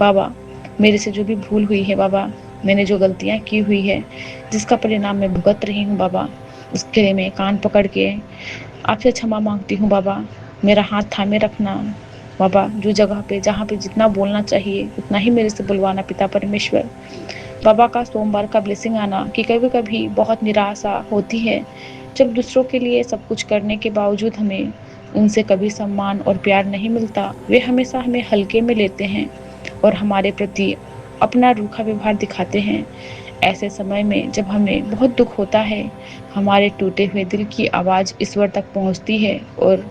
बाबा, मेरे से जो भी भूल हुई है बाबा, मैंने जो गलतियाँ की हुई है, जिसका परिणाम मैं भुगत रही हूँ बाबा, उसके लिए मैं कान पकड़ के आपसे क्षमा मांगती हूँ बाबा। मेरा हाथ थामे रखना बाबा, जो जगह पे जहाँ पे जितना बोलना चाहिए उतना ही मेरे से बुलवाना पिता परमेश्वर। बाबा का सोमवार का ब्लेसिंग आना कि कभी कभी बहुत निराशा होती है जब दूसरों के लिए सब कुछ करने के बावजूद हमें उनसे कभी सम्मान और प्यार नहीं मिलता। वे हमेशा हमें हल्के में लेते हैं और हमारे प्रति अपना रूखा व्यवहार दिखाते हैं। ऐसे समय में जब हमें बहुत दुख होता है, हमारे टूटे हुए दिल की आवाज़ ईश्वर तक पहुंचती है और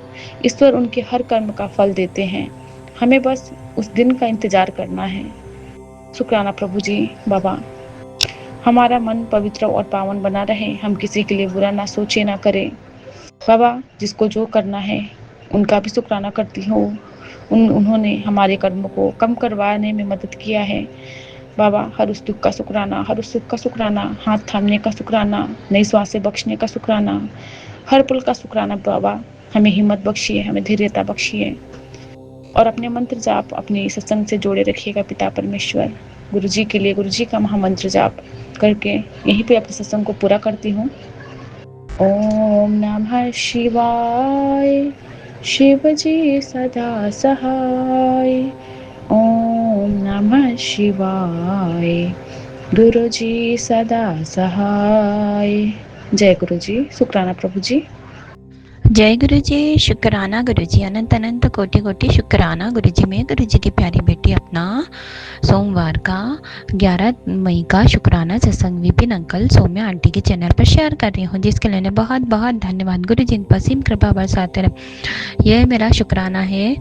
ईश्वर उनके हर कर्म का फल देते हैं। हमें बस उस दिन का इंतजार करना है। शुक्राना प्रभु जी। बाबा, हमारा मन पवित्र और पावन बना रहे, हम किसी के लिए बुरा ना सोचे ना करें। बाबा, जिसको जो करना है उनका भी शुक्राना करती हूँ। उन्होंने हमारे कर्मों को कम करवाने में मदद किया है। बाबा, हर उस दुख का शुक्राना, हर उस सुख का शुक्राना, हाथ थामने का शुक्राना, नई श्वासें बख्शने का शुक्राना, हर पल का शुक्राना। बाबा, हमें हिम्मत बख्शिए, हमें धैर्यता बख्शिए और अपने मंत्र जाप अपने सत्संग से जोड़े रखिएगा पिता परमेश्वर। गुरु जी के लिए गुरु जी का महामंत्र जाप करके यहीं पे अपने सत्संग को पूरा करती हूँ। ओम नमः शिवाय, शिव जी सदा सहाय। ओम नमः शिवाय, गुरु जी सदा सहाय। जय गुरु जी। शुक्राना प्रभु जी। जय गुरु जी, शुक्राना गुरु जी, अनंत अनंत कोटि कोटि शुक्राना गुरु जी। मैं गुरु जी की प्यारी बेटी अपना सोमवार का 11 मई का शुक्राना सत्संग विपिन अंकल सौम्या आंटी के चैनल पर शेयर कर रही हूँ, जिसके लिए बहुत बहुत धन्यवाद। गुरु जी पसीम कृपा बरसाते रहे। यह मेरा शुक्राना है।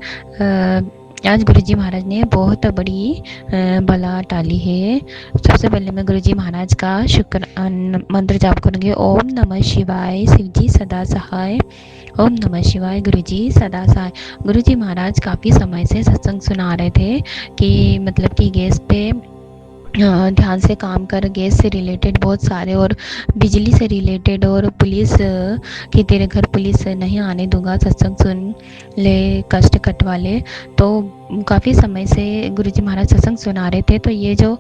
आज गुरुजी महाराज ने बहुत बड़ी बला टाली है। सबसे पहले मैं गुरुजी महाराज का मंत्र जाप करूँगी। ओम नमः शिवाय, शिव जी सदा सहाय। ओम नमः शिवाय, गुरुजी सदा सहाय। गुरुजी महाराज काफ़ी समय से सत्संग सुना रहे थे कि मतलब कि गैस पे ध्यान से काम कर, गैस से रिलेटेड बहुत सारे और बिजली से रिलेटेड और पुलिस कि तेरे घर पुलिस नहीं आने दूंगा, सत्संग सुन ले, कष्ट कटवा ले। तो काफ़ी समय से गुरुजी महाराज सत्संग सुना रहे थे। तो ये जो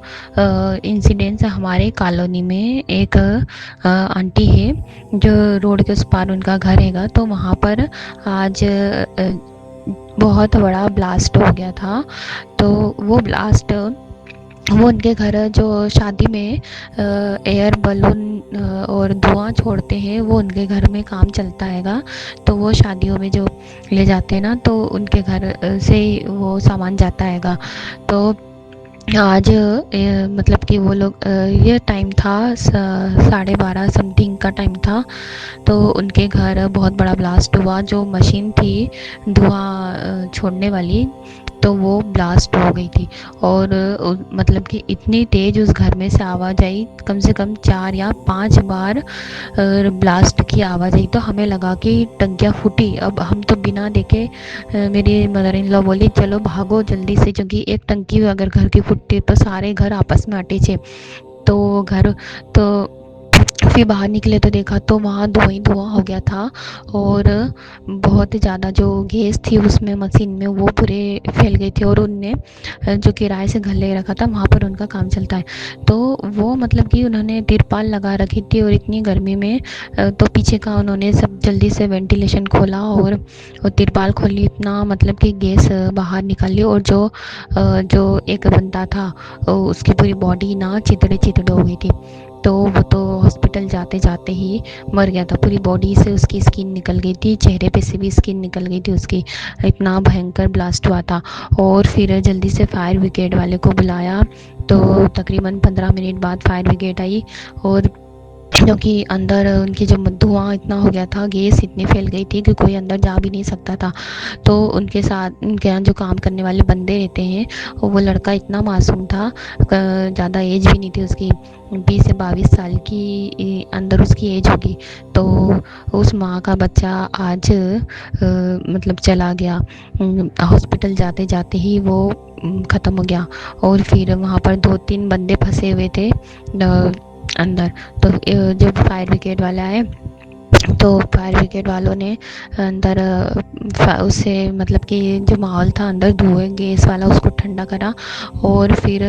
इंसिडेंट्स हमारे कॉलोनी में एक आंटी है जो रोड के उस पार उनका घर हैगा, तो वहाँ पर आज बहुत बड़ा ब्लास्ट हो गया था। तो वो ब्लास्ट वो उनके घर जो शादी में एयर बलून और धुआं छोड़ते हैं, वो उनके घर में काम चलता हैगा। तो वो शादियों में जो ले जाते हैं ना, तो उनके घर से वो सामान जाता हैगा। तो आज मतलब कि वो लोग ये टाइम था 12:30 समथिंग का टाइम था। तो उनके घर बहुत बड़ा ब्लास्ट हुआ। जो मशीन थी धुआं छोड़ने वाली, तो वो ब्लास्ट हो गई थी और मतलब कि इतनी तेज़ उस घर में से आवाज़ आई, कम से कम 4 या 5 बार ब्लास्ट की आवाज़ आई। तो हमें लगा कि टंकियाँ फूटी। अब हम तो बिना देखे मेरी मदर इन लॉ बोली चलो भागो जल्दी से, क्योंकि एक टंकी अगर घर की फूटती तो सारे घर आपस में अटैच है। तो घर तो फिर बाहर निकले तो देखा तो वहाँ धुआं ही धुआं हो गया था और बहुत ज़्यादा जो गैस थी उसमें मशीन में वो पूरे फैल गए थे। और उनने जो किराए से घर ले रखा था वहाँ पर उनका काम चलता है, तो वो मतलब कि उन्होंने तिरपाल लगा रखी थी और इतनी गर्मी में तो पीछे का उन्होंने सब जल्दी से वेंटिलेशन खोला और तिरपाल खोली, इतना मतलब कि गैस बाहर निकाल ली। और जो एक बंदा था उसकी पूरी बॉडी ना चितड़े चितड़े हो गई थी। तो वो तो हॉस्पिटल जाते जाते ही मर गया था। पूरी बॉडी से उसकी स्किन निकल गई थी, चेहरे पे से भी स्किन निकल गई थी उसकी, इतना भयंकर ब्लास्ट हुआ था। और फिर जल्दी से फायर ब्रिगेड वाले को बुलाया, तो तकरीबन 15 मिनट बाद फायर ब्रिगेड आई और क्योंकि अंदर उनकी जो धुआं इतना हो गया था, गैस इतनी फैल गई थी कि कोई अंदर जा भी नहीं सकता था। तो उनके साथ उनके यहाँ जो काम करने वाले बंदे रहते हैं, वो लड़का इतना मासूम था, ज़्यादा एज भी नहीं थी उसकी, 20 से 22 साल की अंदर उसकी एज होगी। तो उस माँ का बच्चा आज मतलब चला गया, हॉस्पिटल जाते जाते ही वो ख़त्म हो गया। और फिर वहाँ पर 2-3 बंदे फंसे हुए थे अंदर। तो जो फायर ब्रिगेड वाला है, तो फायर ब्रिगेड वालों ने अंदर उससे मतलब कि जो माहौल था अंदर धुएं गैस वाला, उसको ठंडा करा। और फिर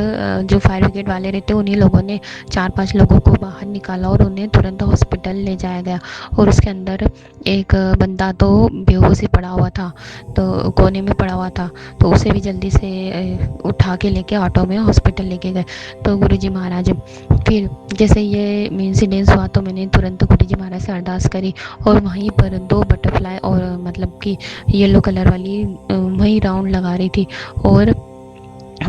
जो फायर ब्रिगेड वाले रहते उन्हीं लोगों ने 4-5 लोगों को बाहर निकाला और उन्हें तुरंत हॉस्पिटल ले जाया गया। और उसके अंदर एक बंदा तो बेहोश ही पड़ा हुआ था, तो कोने में पड़ा हुआ था, तो उसे भी जल्दी से उठा के लेके ऑटो में हॉस्पिटल लेके गए। तो गुरुजी महाराज, फिर जैसे ये इंसिडेंस हुआ तो मैंने तुरंत गुरुजी महाराज से अरदास करी, और वहीं पर 2 बटरफ्लाई और मतलब कि येलो कलर वाली वहीं राउंड लगा रही थी। और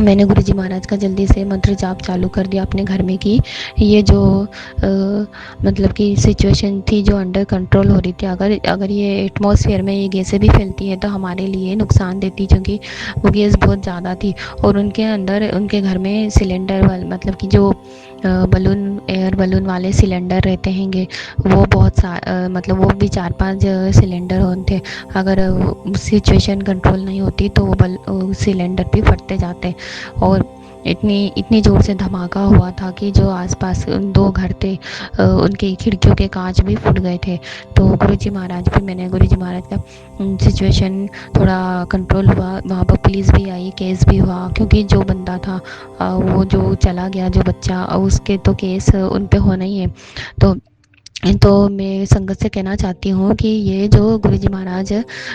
मैंने गुरुजी महाराज का जल्दी से मंत्र जाप चालू कर दिया अपने घर में कि ये जो मतलब कि सिचुएशन थी जो अंडर कंट्रोल हो रही थी, अगर ये एटमॉस्फेयर में ये गैसें भी फैलती है तो हमारे लिए नुकसान देती, क्योंकि वो गैस बहुत ज़्यादा थी। और उनके अंदर उनके घर में सिलेंडर वाले मतलब कि जो बलून एयर बलून वाले सिलेंडर रहते हैंगे, वो बहुत मतलब वो भी 4-5 सिलेंडर होते। अगर सिचुएशन कंट्रोल नहीं होती तो वो सिलेंडर भी फटते जाते। और इतनी ज़ोर से धमाका हुआ था कि जो आसपास 2 घर थे उनकी खिड़कियों के कांच भी फूट गए थे। तो गुरुजी महाराज, फिर मैंने गुरुजी महाराज का सिचुएशन थोड़ा कंट्रोल हुआ, वहाँ पर पुलिस भी आई, केस भी हुआ, क्योंकि जो बंदा था वो जो चला गया जो बच्चा, उसके तो केस उन पे होना ही है। तो मैं संगत से कहना चाहती हूँ कि ये जो गुरुजी महाराज,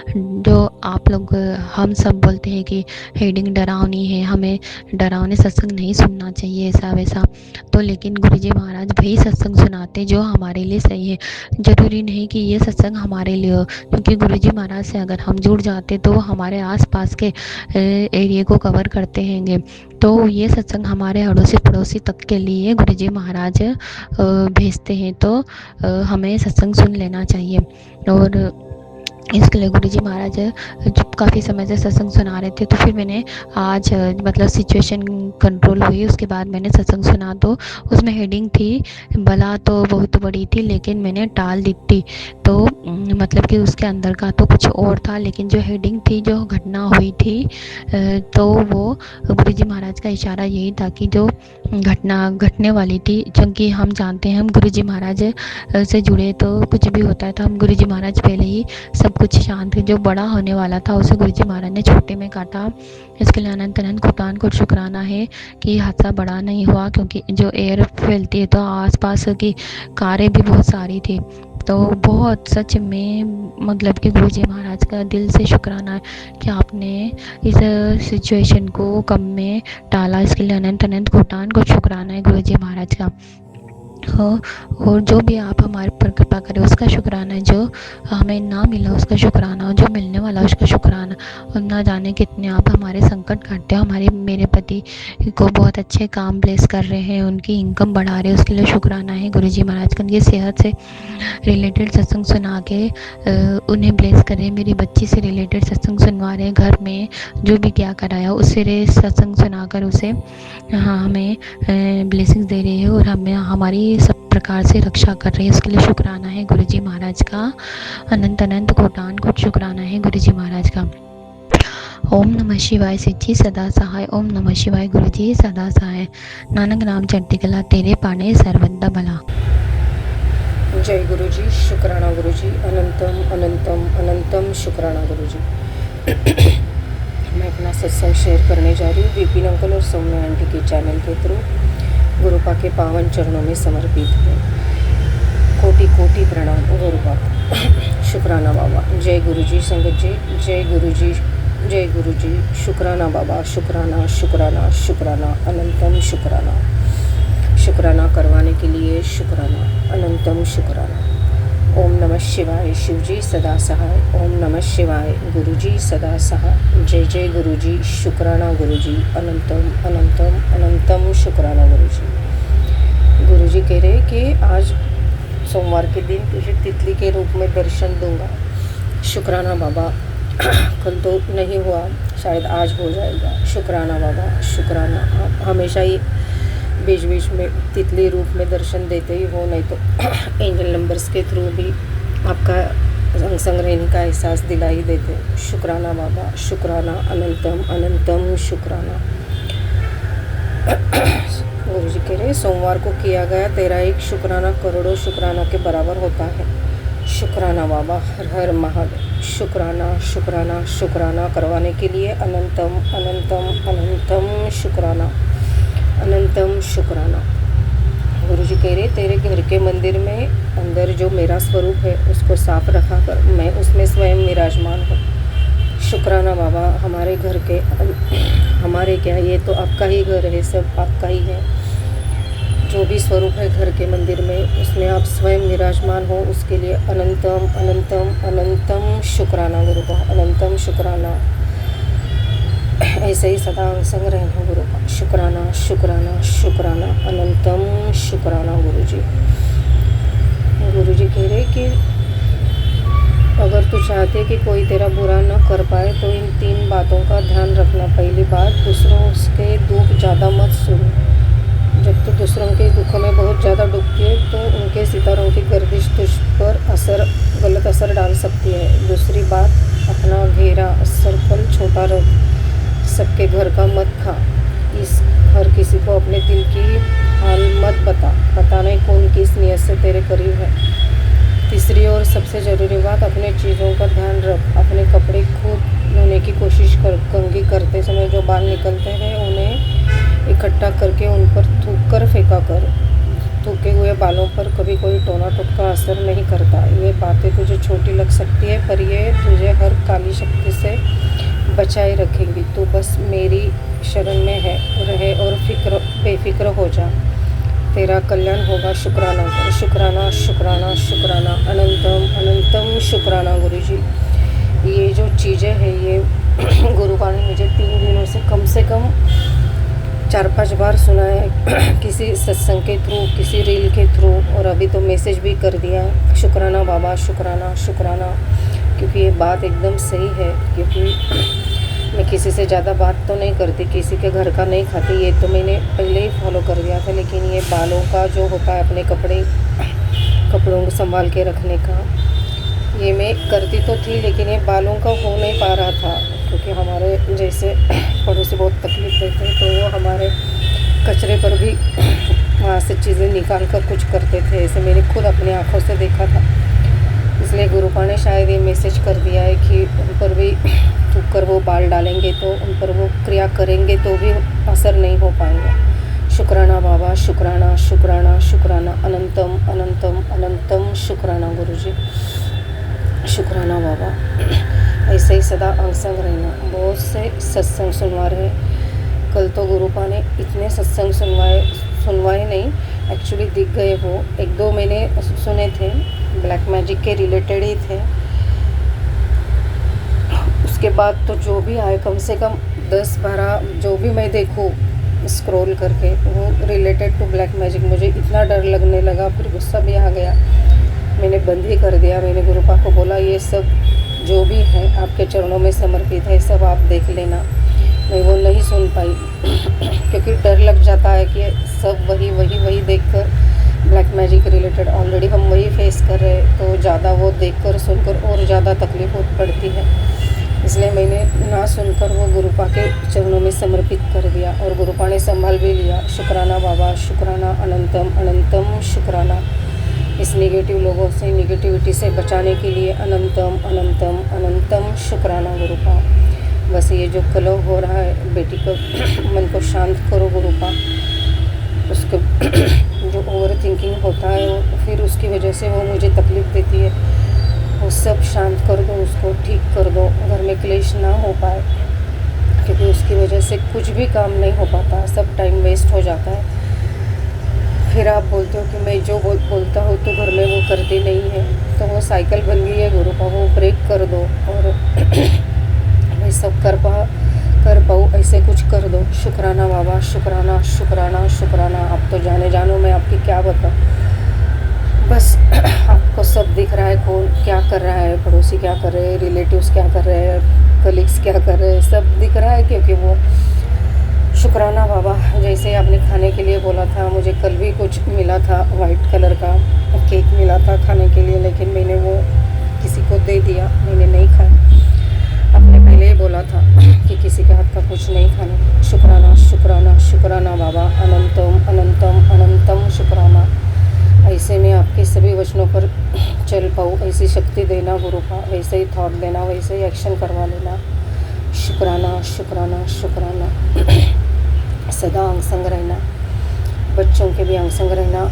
जो आप लोग हम सब बोलते हैं कि हेडिंग डरावनी है, हमें डरावने सत्संग नहीं सुनना चाहिए ऐसा वैसा, तो लेकिन गुरुजी महाराज वही सत्संग सुनाते जो हमारे लिए सही है। ज़रूरी नहीं कि ये सत्संग हमारे लिए हो, क्योंकि गुरुजी महाराज से अगर हम जुड़ जाते तो हमारे आसपास के एरिया को कवर करते हैंगे। तो ये सत्संग हमारे अड़ोसी पड़ोसी तक के लिए गुरुजी महाराज भेजते हैं, तो हमें सत्संग सुन लेना चाहिए। और इसके लिए गुरुजी महाराज जब काफ़ी समय से सत्संग सुना रहे थे, तो फिर मैंने आज मतलब सिचुएशन कंट्रोल हुई उसके बाद मैंने सत्संग सुना। तो उसमें हेडिंग थी, बला तो बहुत बड़ी थी लेकिन मैंने टाल दी थी। तो मतलब कि उसके अंदर का तो कुछ और था, लेकिन जो हेडिंग थी, जो घटना हुई थी, तो वो गुरुजी महाराज का इशारा यही था कि जो घटना घटने वाली थी, क्योंकि हम जानते हैं हम गुरुजी महाराज से जुड़े तो कुछ भी होता है, तो हम गुरुजी महाराज पहले ही सब कुछ शांत है। जो बड़ा होने वाला था उसे गुरुजी महाराज ने छोटे में काटा। इसके लिए अनंत अनंत कोटान को शुक्राना है कि हादसा बड़ा नहीं हुआ, क्योंकि जो एयर फैलती है तो आसपास की कारें भी बहुत सारी थी। तो बहुत सच में मतलब कि गुरुजी महाराज का दिल से शुक्राना है कि आपने इस सिचुएशन को कम में टाला। इसके लिए अनंत अनंत कोटान को शुक्राना है गुरुजी महाराज का। और जो भी आप हमारे पर कृपा करें उसका शुक्राना है, जो हमें ना मिला उसका शुक्राना, और जो मिलने वाला उसका शुक्राना। और ना जाने कितने आप हमारे संकट काटते हो। मेरे पति को बहुत अच्छे काम ब्लेस कर रहे हैं, उनकी इनकम बढ़ा रहे हैं, उसके लिए शुक्राना है गुरुजी महाराज का। उनकी सेहत से रिलेटेड सत्संग सुना के उन्हें ब्लेस कर रहे हैं। मेरी बच्ची से रिलेटेड सत्संग सुनवा रहे हैं, घर में जो भी क्या कराया उससे सत्संग सुनाकर उसे हमें ब्लेसिंग्स दे रहे हैं, और हमें हमारी सब प्रकार से रक्षा कर रहे हैं। उसके लिए शुक्राना है गुरुजी महाराज का। अनंत अनंत कोटान को शुक्राना है गुरुजी महाराज का। ओम नमः शिवाय सिद्धि सदा सहाय, ओम नमः शिवाय गुरुजी सदा सहाय, नानक नाम चढ़ती कला तेरे पाने सर्वदा भला। जय गुरुजी, शुक्राना गुरुजी, अनंतम अनंतम अनंतम शुक्राना गुरुजी। मैं अपना सत्संग शेयर करने जा रही हूँ विपिन अंकल और सौम्या आंटी के चैनल के थ्रू। गुरुपा के पावन चरणों में समर्पित है। कोटि कोटि प्रणाम गुरुपा। शुक्राना बाबा। जय गुरुजी संगत जी, जय गुरुजी, जय गुरुजी। शुक्राना बाबा, शुक्राना शुक्राना शुक्राना, अनंतम शुक्राना। शुक्राना करवाने के लिए शुक्राना, अनंतम शुक्राना। ओम नमः शिवाय शिवजी सदा सहाय, ओम नमः शिवाय गुरुजी सदा सहाय। जय जय गुरुजी, शुक्राना गुरुजी, अनंतम अनंतम अनंतम शुक्राना गुरुजी। गुरुजी कह रहे कि आज सोमवार के दिन तुझे तितली के रूप में दर्शन दूंगा। शुक्राना बाबा, कल तो नहीं हुआ, शायद आज हो जाएगा। शुक्राना बाबा, शुक्राना। आप हमेशा ही बीच बीच में तितली रूप में दर्शन देते ही हो, नहीं तो एंजल नंबर्स के थ्रू भी आपका संग संग रहने का एहसास दिला ही देते हो। शुक्राना बाबा, शुक्राना। अनंतम अनंतम शुक्राना। गुरु जी कह रहे सोमवार को किया गया तेरा एक शुक्राना करोड़ों शुक्राना के बराबर होता है। शुक्राना बाबा, हर हर महादेव। शुक्राना शुक्राना शुक्राना करवाने के लिए अनंतम अनंतम अनंतम शुक्राना, अनंतम शुक्राना। गुरु जी कह रहे तेरे घर के मंदिर में अंदर जो मेरा स्वरूप है उसको साफ रखा कर, मैं उसमें स्वयं विराजमान हूँ। शुक्राना बाबा, हमारे घर के, हमारे क्या, ये तो आपका ही घर है, सब आपका ही है। जो भी स्वरूप है घर के मंदिर में उसमें आप स्वयं विराजमान हो, उसके लिए अनंतम अनंतम अनंतम शुक्राना गुरु का, अनंतम शुक्राना। ऐसे ही सदा संग रहना गुरु का। शुक्राना शुक्राना शुक्राना, अनंतम शुक्राना गुरु जी। गुरु जी कह रहे कि अगर तू चाहते कि कोई तेरा बुरा न कर पाए तो इन 3 बातों का ध्यान रखना। पहली बात, दूसरों के दुख ज़्यादा मत सुन। जब तू दूसरों के दुखों में बहुत ज़्यादा डूबती है तो उनके सितारों की गर्दिश तुझ पर गलत असर डाल सकती है। दूसरी बात, अपना घेरा सर्कल छोटा रख, सबके घर का मत खा। हर किसी को अपने दिल की हाल मत बता, पता नहीं कौन किस नियत से तेरे करीब है। तीसरी और सबसे ज़रूरी बात, अपने चीज़ों का ध्यान रख। अपने कपड़े खुद धोने की कोशिश कर। कंघी करते समय जो बाल निकलते हैं उन्हें इकट्ठा करके उन पर थूक कर फेंका कर। थूके हुए बालों पर कभी कोई टोना टुटका असर नहीं करता। ये बातें तुझे छोटी लग सकती है पर ये तुझे हर काली शक्ति से बचाए रखेंगी। तू बस मेरी शरण में रहे और बेफिक्र हो जा, तेरा कल्याण होगा। शुक्राना कर, शुक्राना शुक्राना शुक्राना, अनंतम अनंतम शुक्राना गुरु जी। ये जो चीज़ें हैं ये गुरु का ने मुझे 3 दिनों से कम 4-5 बार सुना है, किसी सत्संग के थ्रू, किसी रील के थ्रू, और अभी तो मैसेज भी कर दिया। शुक्राना बाबा, शुक्राना शुक्राना, क्योंकि ये बात एकदम सही है। क्योंकि मैं किसी से ज़्यादा बात तो नहीं करती, किसी के घर का नहीं खाती, ये तो मैंने पहले ही फॉलो कर दिया था। लेकिन ये बालों का जो होता है, अपने कपड़ों को संभाल के रखने का, ये मैं करती तो थी लेकिन ये बालों का हो नहीं पा रहा था। क्योंकि हमारे जैसे पड़ोसी बहुत तकलीफ़ देते हैं तो वो हमारे कचरे पर भी वहाँ से चीज़ें निकाल कर कुछ करते थे। ऐसे मैंने खुद अपनी आँखों से देखा था। इसलिए गुरुपा ने शायद ये मैसेज कर दिया है कि उन पर भी थूक कर वो बाल डालेंगे तो उन पर वो क्रिया करेंगे तो भी असर नहीं हो पाएगा। शुक्राना बाबा, शुक्राना शुक्राना शुक्राना, अनंतम अनंतम अनंतम शुक्राना गुरु जी। शुक्राना बाबा, ऐसे ही सदा अंग संग रहना। बहुत से सत्संग सुनवा रहे, कल तो गुरुपा ने इतने सत्संग सुनवाए नहीं, एक्चुअली दिख गए वो। 1-2 मैंने सुने थे, ब्लैक मैजिक के रिलेटेड ही थे। उसके बाद तो जो भी आए कम से कम 10-12 जो भी मैं देखूँ स्क्रॉल करके वो रिलेटेड टू ब्लैक मैजिक। मुझे इतना डर लगने लगा, फिर गुस्सा भी आ गया, मैंने बंद ही कर दिया। मैंने गुरुपा को बोला ये सब जो भी है आपके चरणों में समर्पित है, सब आप देख लेना। मैं वो नहीं सुन पाई क्योंकि डर लग जाता है कि सब वही देखकर ब्लैक मैजिक रिलेटेड ऑलरेडी हम वही फेस कर रहे हैं, तो ज़्यादा वो देखकर सुनकर और ज़्यादा तकलीफ पड़ती है। इसलिए मैंने ना सुनकर वो गुरुपा के चरणों में समर्पित कर दिया और गुरुपा ने संभाल भी लिया। शुक्राना बाबा, शुक्राना, अनंतम अनंतम शुक्राना। इस नेगेटिव लोगों से, नेगेटिविटी से बचाने के लिए अनंतम अनंतम अनंतम शुक्राना गुरुपा। बस ये जो कलह हो रहा है, बेटी को मन को शांत करो गुरुपा। उसको जो ओवर थिंकिंग होता है वो फिर उसकी वजह से वो मुझे तकलीफ़ देती है, वो सब शांत कर दो, उसको ठीक कर दो, घर में क्लेश ना हो पाए। क्योंकि उसकी वजह से कुछ भी काम नहीं हो पाता, सब टाइम वेस्ट हो जाता है। फिर आप बोलते हो कि मैं जो बोलता हूँ तो घर में वो करती नहीं है, तो वो साइकिल बन गई है गुरुपा, वो ब्रेक कर दो और मैं सब कर पाऊँ ऐसे कुछ कर दो। शुक्राना बाबा, शुक्राना शुक्राना शुक्राना। आप तो जानो मैं आपकी क्या बताऊँ, बस आपको सब दिख रहा है, कौन क्या कर रहा है, पड़ोसी क्या कर रहे हैं, रिलेटिव्स क्या कर रहे हैं, कलीग्स क्या कर रहे हैं, सब दिख रहा है। क्योंकि वो शुक्राना बाबा, जैसे आपने खाने के लिए बोला था, मुझे कल भी कुछ मिला था, वाइट कलर का केक मिला था खाने के लिए, लेकिन मैंने वो किसी को दे दिया, मैंने नहीं खाया। आपने पहले ही बोला था कि किसी के हाथ का कुछ नहीं खाना। शुक्राना शुक्राना शुक्राना बाबा, अनंतम अनंतम अनंतम शुक्राना। ऐसे में आपके सभी वचनों पर चल पाऊँ, ऐसी शक्ति देना गुरु का, वैसे ही थॉट देना, वैसे ही एक्शन करवा लेना। शुक्राना शुक्राना शुक्राना। सदा अंग संग रहना, बच्चों के भी अंग संग रहना,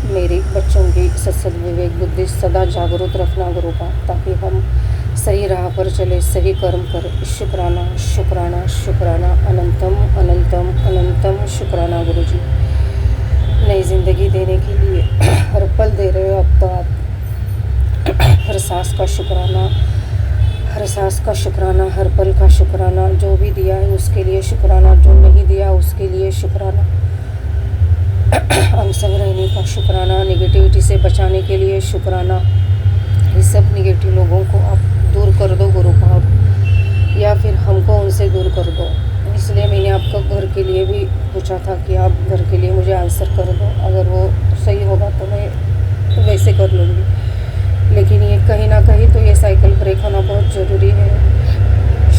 मेरी बच्चों की सत्सद विवेक बुद्धि सदा जागरूक रखना गुरु का, ताकि हम सही राह पर चले, सही कर्म करें। शुक्राना शुक्राना शुक्राना, अनंतम अनंतम अनंतम शुक्राना गुरु जी। नई ज़िंदगी देने के लिए हर पल दे रहे हो अब तो आप। हर सांस का शुक्राना, हर सांस का शुक्राना, हर पल का शुक्राना। जो भी दिया है उसके लिए शुक्राना, जो नहीं दिया उसके लिए शुक्राना। अंग संग रहने का शुक्राना, नेगेटिविटी से बचाने के लिए शुक्राना। ये सब नेगेटिव लोगों को आप दूर कर दो गुरु का, या फिर हमको उनसे दूर कर दो। इसलिए मैंने आपका घर के लिए भी पूछा था कि आप घर के लिए मुझे आंसर कर दो, अगर वो सही होगा तो मैं वैसे कर लूँगी। लेकिन ये कहीं ना कहीं तो ये साइकिल ब्रेक होना बहुत ज़रूरी है।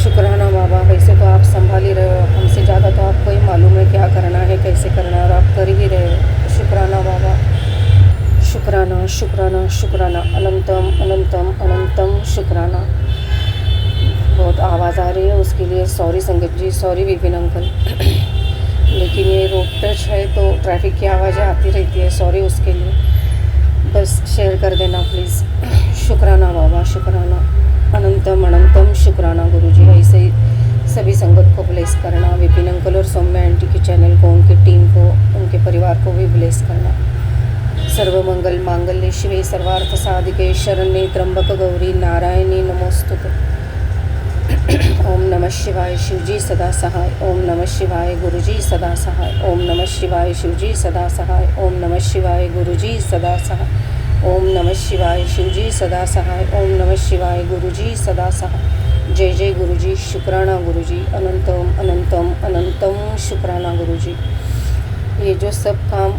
शुक्राना बाबा, वैसे तो आप संभाल ही रहे हो, हमसे ज़्यादा तो आपको ही मालूम है क्या करना है, कैसे करना है, और आप कर ही रहे हो। शुक्राना बाबा, शुक्राना शुक्राना शुक्राना, अनंतम अनंतम अनंतम शुक्राना। बहुत आवाज़ आ रही है, उसके लिए सॉरी संगत जी, सॉरी विपिन अंकल। लेकिन ये रोड टच है तो ट्रैफिक की आवाज़ें आती रहती है, सॉरी उसके लिए। बस शेयर कर देना प्लीज़। शुक्राना बाबा, शुक्राना, अनंतम अनंतम शुक्राना गुरु जी। ऐसे ही सभी संगत को ब्लेस करना, विपिन अंकल और सौम्या आंटी के चैनल को, उनकी टीम को, उनके परिवार को भी ब्लेस करना। सर्वमंगल मांगल्ये शिवे सर्वार्थ साधिके शरण्ये त्र्यंबक गौरी नारायणी नमोस्तुते। ओम नमः शिवाय शिवजी सदा सहाय, ओम नमः शिवाय गुरुजी सदा सहाय, ओम नमः शिवाय शिवजी सदा सहाय, ओम नमः शिवाय गुरुजी सदा सहाय, ओम नमः शिवाय शिवजी सदा सहाय, ओम नमः शिवाय गुरुजी सदा सहाय। जय जय गुरुजी, शुक्राना गुरुजी, अनंतम अनंतम अनंतम शुक्राना गुरुजी। ये जो सब काम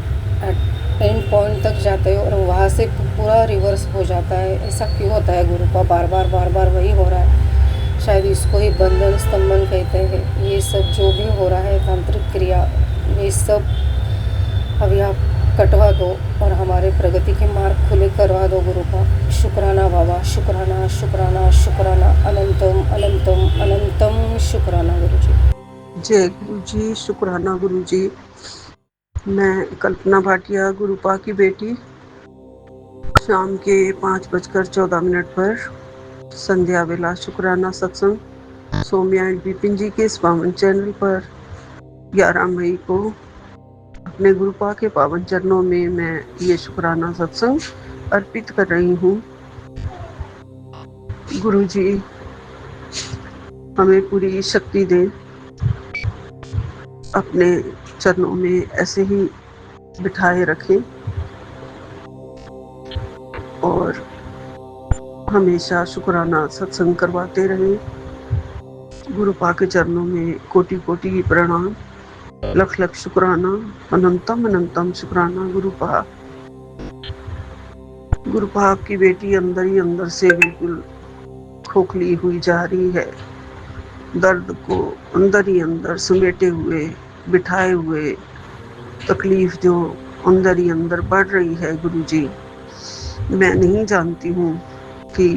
एंड पॉइंट तक जाते हो और वहाँ से पूरा रिवर्स हो जाता है, ऐसा क्यों होता है गुरु का? बार बार वही हो रहा है। शायद इसको ही बंधन स्तंभन कहते हैं। ये सब जो भी हो रहा है तांत्रिक क्रिया, ये सब अभी आप कटवा दो और हमारे प्रगति के मार्ग खुले करवा दो गुरु का। शुक्राना बाबा, शुक्राना शुक्राना शुक्राना, अनंतम अनंतम अनंतम शुक्राना गुरु जी। जय गुरु जी, शुक्राना गुरु जी। मैं कल्पना भाटिया, गुरुपा की बेटी, शाम के 5:14 पर संध्या वेला शुक्राना सत्संग सौम्या एंड विपिन जी के इस पावन चैनल पर 11 मई को अपने गुरुपा के पावन चरणों में मैं ये शुक्राना सत्संग अर्पित कर रही हूँ। गुरु जी हमें पूरी शक्ति दें, अपने चरणों में ऐसे ही बिठाए रखें और हमेशा शुक्राना सत्संग करवाते रहें। गुरुपा के चरणों में कोटि कोटि प्रणाम, लख लख शुक्राना, अनंतम अनंतम शुक्राना गुरुपा। गुरुपा आपकी बेटी अंदर ही अंदर से बिल्कुल खोखली हुई जा रही है, दर्द को अंदर ही अंदर समेटे हुए बिठाए हुए, तकलीफ जो अंदर ही अंदर बढ़ रही है गुरुजी। मैं नहीं जानती हूँ कि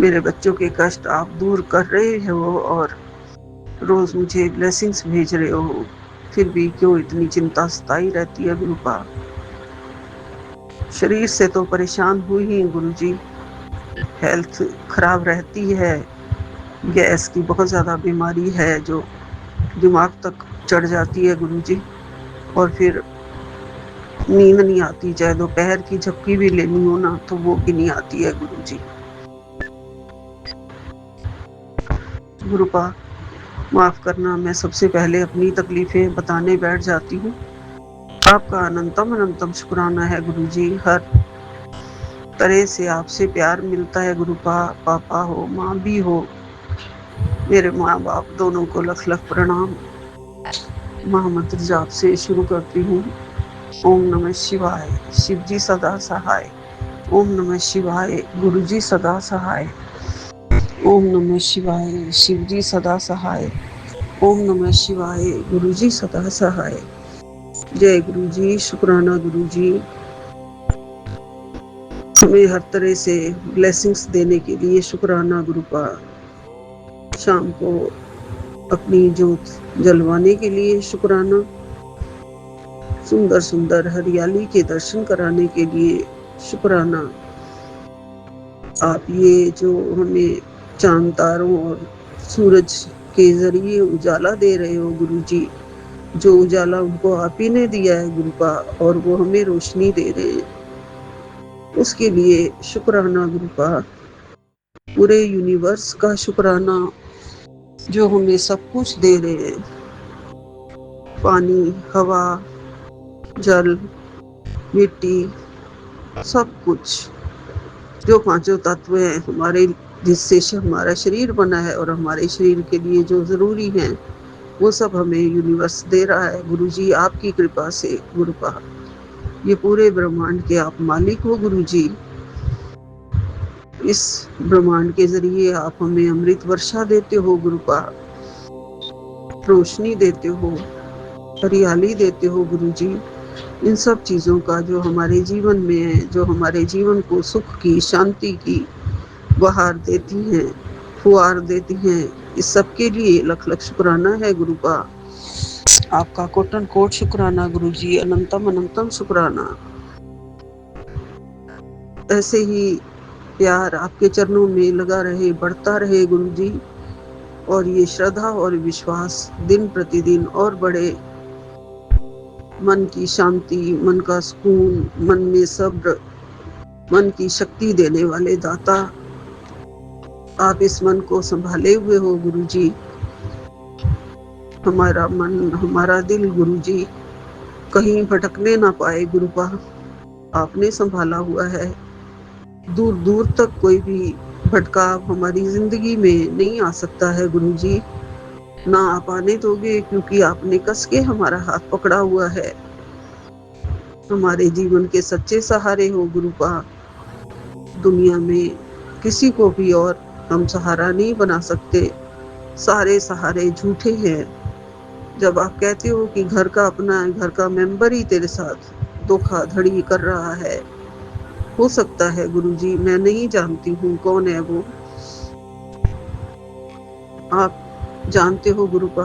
मेरे बच्चों के कष्ट आप दूर कर रहे हो और रोज मुझे ब्लेसिंग्स भेज रहे हो, फिर भी क्यों इतनी चिंता सताई रहती है गुरुपा? शरीर से तो परेशान हुई ही गुरुजी, हेल्थ खराब रहती है, गैस की बहुत ज़्यादा बीमारी है जो दिमाग तक चढ़ जाती है गुरुजी, और फिर नींद नहीं आती, चाहे दोपहर की झपकी भी लेनी हो ना तो वो भी नहीं आती है गुरुजी। गुरुपा माफ करना, मैं सबसे पहले अपनी तकलीफें बताने बैठ जाती हूँ। आपका अनंतम अनंतम शुक्राना है गुरुजी। हर तरह से आपसे प्यार मिलता है गुरुपा। पापा हो, माँ भी हो, मेरे माँ बाप दोनों को लख लख प्रणाम। महामंत्र जाप से शुरू करती हूँ। ओम नमः शिवाय, शिव जी सदा सहाय। ओम नमः शिवाय, गुरु जी सदा सहाय। ओम नमः शिवाय, शिव जी सदा सहाय। ओम नमः शिवाय, गुरु जी सदा सहाय। जय गुरु जी, शुक्राना गुरु जी, हमें हर तरह से ब्लेसिंग्स देने के लिए शुक्राना गुरुपा। शाम को अपनी जोत जलवाने के लिए शुक्राना। सुंदर सुंदर हरियाली के दर्शन कराने के लिए शुक्राना। आप ये जो हमें चांद तारों और सूरज के जरिए उजाला दे रहे हो गुरुजी, जो उजाला उनको आप ही ने दिया है गुरुपा, और वो हमें रोशनी दे रहे हैं, उसके लिए शुक्राना गुरुपा। पूरे यूनिवर्स का शुक्राना जो हमें सब कुछ दे रहे हैं, पानी, हवा, जल, मिट्टी, सब कुछ जो पांचों तत्व हैं हमारे, जिससे हमारा शरीर बना है और हमारे शरीर के लिए जो जरूरी है वो सब हमें यूनिवर्स दे रहा है गुरुजी, आपकी कृपा से गुरुपा। ये पूरे ब्रह्मांड के आप मालिक हो गुरुजी। इस ब्रह्मांड के जरिए आप हमें अमृत वर्षा देते हो गुरुपा, रोशनी देते हो, हरियाली देते हो गुरुजी। इन सब चीज़ों का जो हमारे जीवन में है, जो हमारे जीवन को सुख की, शांति की बहार देती हैं, फुहार देती हैं, इस सब के लिए लख लख शुक्राना है गुरुपा। आपका कोटन कोट शुक्राना गुरुजी, अनंतम अनंतम शुक्राना। ऐसे ही प्यार आपके चरणों में लगा रहे, बढ़ता रहे गुरुजी, और ये श्रद्धा और विश्वास दिन प्रतिदिन और बढ़े। मन की शांति, मन का सुकून, मन में सब्र, मन की शक्ति देने वाले दाता, आप इस मन को संभाले हुए हो गुरुजी। हमारा मन, हमारा दिल गुरुजी कहीं भटकने ना पाए गुरुपा, आपने संभाला हुआ है। दूर दूर तक कोई भी भटकाव हमारी जिंदगी में नहीं आ सकता है गुरुजी, ना आप आने दोगे, क्योंकि आपने कस के हमारा हाथ पकड़ा हुआ है। हमारे जीवन के सच्चे सहारे हो गुरुपा। दुनिया में किसी को भी और हम सहारा नहीं बना सकते, सारे सहारे झूठे हैं। जब आप कहते हो कि घर का अपना, घर का मेंबर ही तेरे साथ धोखाधड़ी कर रहा है, हो सकता है गुरुजी, मैं नहीं जानती हूँ कौन है वो, आप जानते हो गुरुपा।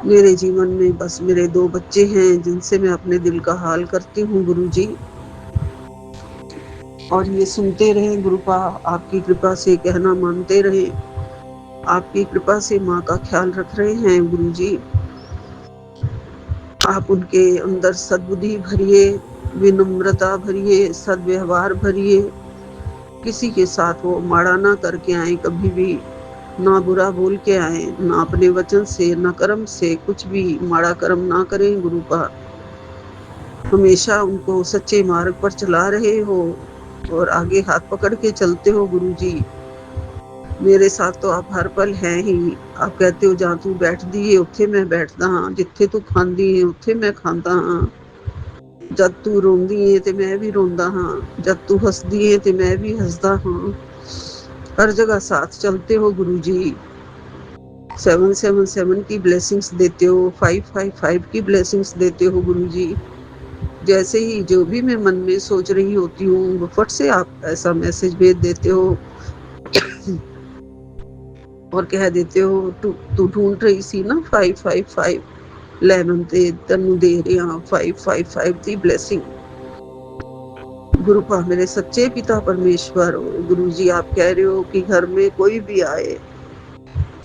मेरे जीवन में बस मेरे 2 बच्चे हैं जिनसे मैं अपने दिल का हाल करती हूँ गुरुजी, और ये सुनते रहे गुरुपा, आपकी कृपा से कहना मानते रहे, आपकी कृपा से माँ का ख्याल रख रहे हैं गुरुजी। आप उनके अंदर सद्बुद्धि भरिए, विनम्रता भरिए, सद्व्यवहार भरिए, किसी के साथ वो माड़ा ना करके आए, कभी भी ना बुरा बोल के आए, ना अपने वचन से, ना कर्म से कुछ भी माड़ा कर्म ना करें गुरुपा। हमेशा उनको सच्चे मार्ग पर चला रहे हो और आगे हाथ पकड़ के चलते हो गुरुजी। मेरे साथ तो आप हर पल हैं ही। आप कहते हो जहाँ तू बैठदी है उत्थे मैं बैठदा हाँ, जिथे तू खांदी है उत्थे मैं खांदा हाँ, जद तू रोंदी है ते मैं भी रोंदा हाँ, जद तू हसदी है ते मैं भी हसदा हाँ। हर जगह साथ चलते हो गुरुजी। 777 की ब्लेसिंग्स देते हो, 555 की ब्लेसिंग्स देते हो गुरुजी। जैसे ही जो भी मैं मन में सोच रही होती हूँ, फट से आप ऐसा मैसेज भेज देते हो और कह देते हो तू ढूंढ रही सी ना 555, ਲੈ ਮੈਂ ਤੈਨੂੰ ਦੇ ਰਿਹਾ 555 ਦੀ ब्लेसिंग। गुरुपा मेरे सच्चे पिता परमेश्वर, गुरु जी आप कह रहे हो कि घर में कोई भी आए,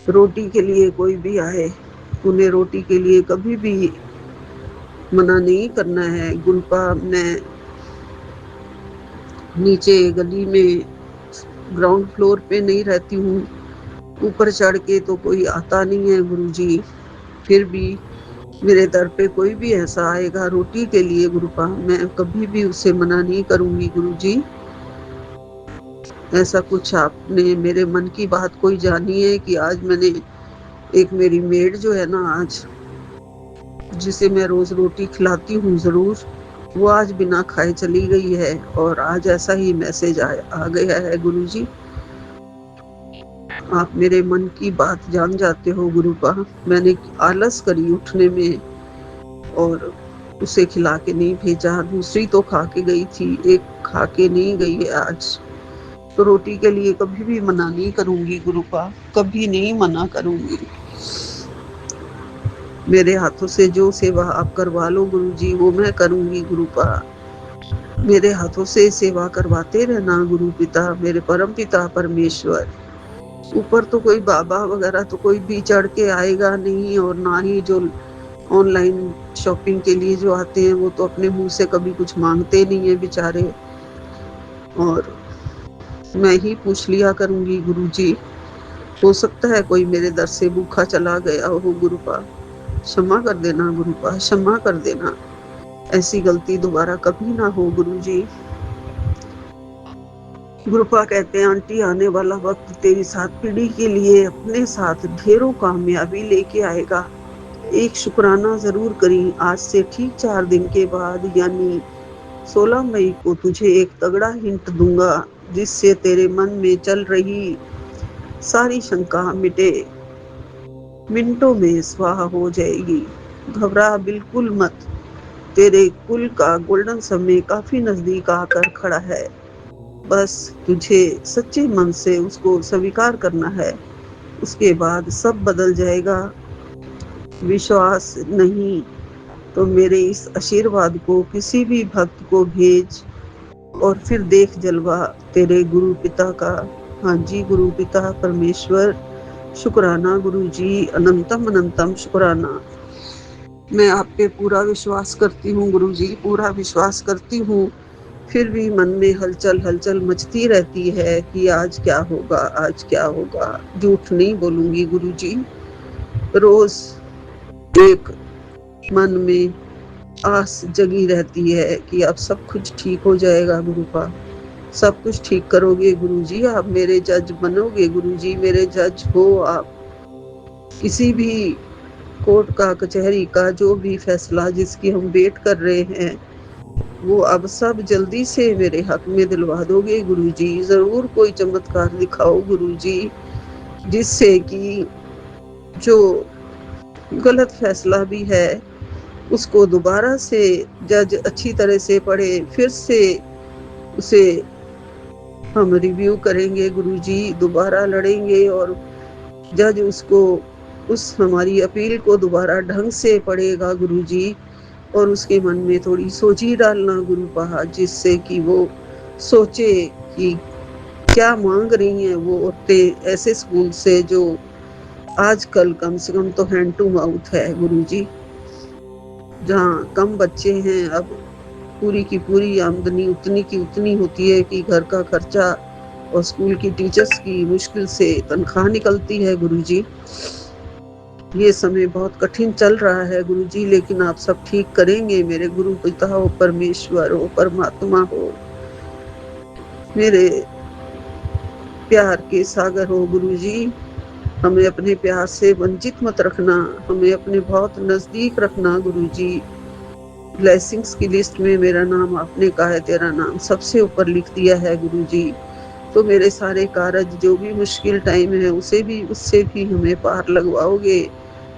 रोटी के लिए कोई भी आए, उन्हें रोटी के लिए कभी भी मना नहीं करना है गुरुपा। मैं नीचे गली में ग्राउंड फ्लोर पे नहीं रहती हूँ, ऊपर चढ़ के तो कोई आता नहीं है गुरुजी, फिर भी मेरे दर पे कोई भी ऐसा आएगा रोटी के लिए गुरुपा, मैं कभी भी उसे मना नहीं करूंगी गुरुजी। ऐसा कुछ आपने मेरे मन की बात कोई जानी है कि आज मैंने एक मेरी मेड जो है ना, आज जिसे मैं रोज रोटी खिलाती हूँ जरूर, वो आज बिना खाए चली गई है और आज ऐसा ही मैसेज आ गया है गुरुजी। आप मेरे मन की बात जान जाते हो गुरुपा। मैंने आलस करी उठने में और उसे खिला के नहीं भेजा। दूसरी तो खा के गई थी, एक खा के नहीं गई है आज। तो रोटी के लिए कभी भी मना नहीं करूंगी गुरुपा, कभी नहीं मना करूंगी। मेरे हाथों से जो सेवा आप करवा लो गुरुजी, वो मैं करूंगी गुरुपा। मेरे हाथों से सेवा करवाते रहना गुरु पिता, मेरे परम पिता परमेश्वर। ऊपर तो कोई बाबा वगैरह तो कोई भी चढ़ के आएगा नहीं, और ना ही जो ऑनलाइन शॉपिंग के लिए जो आते हैं वो तो अपने मुंह से कभी कुछ मांगते नहीं है बेचारे। और मैं ही पूछ लिया करूंगी गुरुजी। हो सकता है कोई मेरे दर से भूखा चला गया हो गुरुपा, क्षमा कर देना गुरुपा, क्षमा कर देना। ऐसी गलती दोबारा कभी ना हो गुरुजी। गुरुपा कहते हैं आंटी आने वाला वक्त तेरी साथ पीढ़ी के लिए अपने साथ ढेरों कामयाबी लेके आएगा। एक शुक्राना जरूर करी। आज से ठीक 4 दिन के बाद यानी 16 मई को तुझे एक तगड़ा हिंट दूंगा, जिससे तेरे मन में चल रही सारी शंका मिटे, मिनटों में स्वाहा हो जाएगी। घबरा बिल्कुल मत, तेरे कुल का गोल्डन समय काफी नजदीक आकर खड़ा है। बस तुझे सच्चे मन से उसको स्वीकार करना है, उसके बाद सब बदल जाएगा। विश्वास नहीं तो मेरे इस आशीर्वाद को किसी भी भक्त को भेज और फिर देख जलवा तेरे गुरु पिता का। हाँ जी गुरु पिता परमेश्वर, शुक्राना गुरु जी, अनंतम अनंतम शुक्राना। मैं आप पे पूरा विश्वास करती हूँ गुरु जी, पूरा विश्वास करती हूँ। फिर भी मन में हलचल हलचल मचती रहती है कि आज क्या होगा, आज क्या होगा। झूठ नहीं बोलूंगी गुरु जी। रोज एक मन में आस जगी रहती है कि अब सब कुछ ठीक हो जाएगा गुरुपा, सब कुछ ठीक करोगे गुरुजी, आप मेरे जज बनोगे गुरुजी, मेरे जज हो आप। किसी भी कोर्ट का, कचहरी का जो भी फैसला जिसकी हम वेट कर रहे हैं, वो अब सब जल्दी से मेरे हक में दिलवा दोगे गुरुजी। जरूर कोई चमत्कार दिखाओ गुरुजी, जिससे कि जो गलत फैसला भी है उसको दोबारा से जज अच्छी तरह से पढ़े, फिर से उसे हम रिव्यू करेंगे गुरुजी, दोबारा लड़ेंगे और जज उसको, उस हमारी अपील को दोबारा ढंग से पढ़ेगा गुरुजी, और उसके मन में थोड़ी सोची डालना गुरुपा, जिससे कि वो सोचे कि क्या मांग रही हैं वो औरतें ऐसे स्कूल से जो आजकल कम से कम तो हैंड टू माउथ है गुरुजी, जहाँ कम बच्चे हैं अब पूरी की पूरी आमदनी उतनी की उतनी होती है कि घर का खर्चा और स्कूल की टीचर्स की मुश्किल से तनख्वाह निकलती है गुरुजी। ये समय बहुत कठिन चल रहा है गुरुजी, लेकिन आप सब ठीक करेंगे। मेरे गुरु पिता हो, परमेश्वर हो, परमात्मा हो, मेरे प्यार के सागर हो गुरुजी। हमें अपने प्यार से वंचित मत रखना, हमें अपने बहुत नजदीक रखना गुरुजी। ब्लेसिंग्स की लिस्ट में मेरा नाम आपने कहा है, तेरा नाम सबसे ऊपर लिख दिया है गुरुजी। तो मेरे सारे कार्य जो भी मुश्किल टाइम है उससे भी हमें पार लगवाओगे।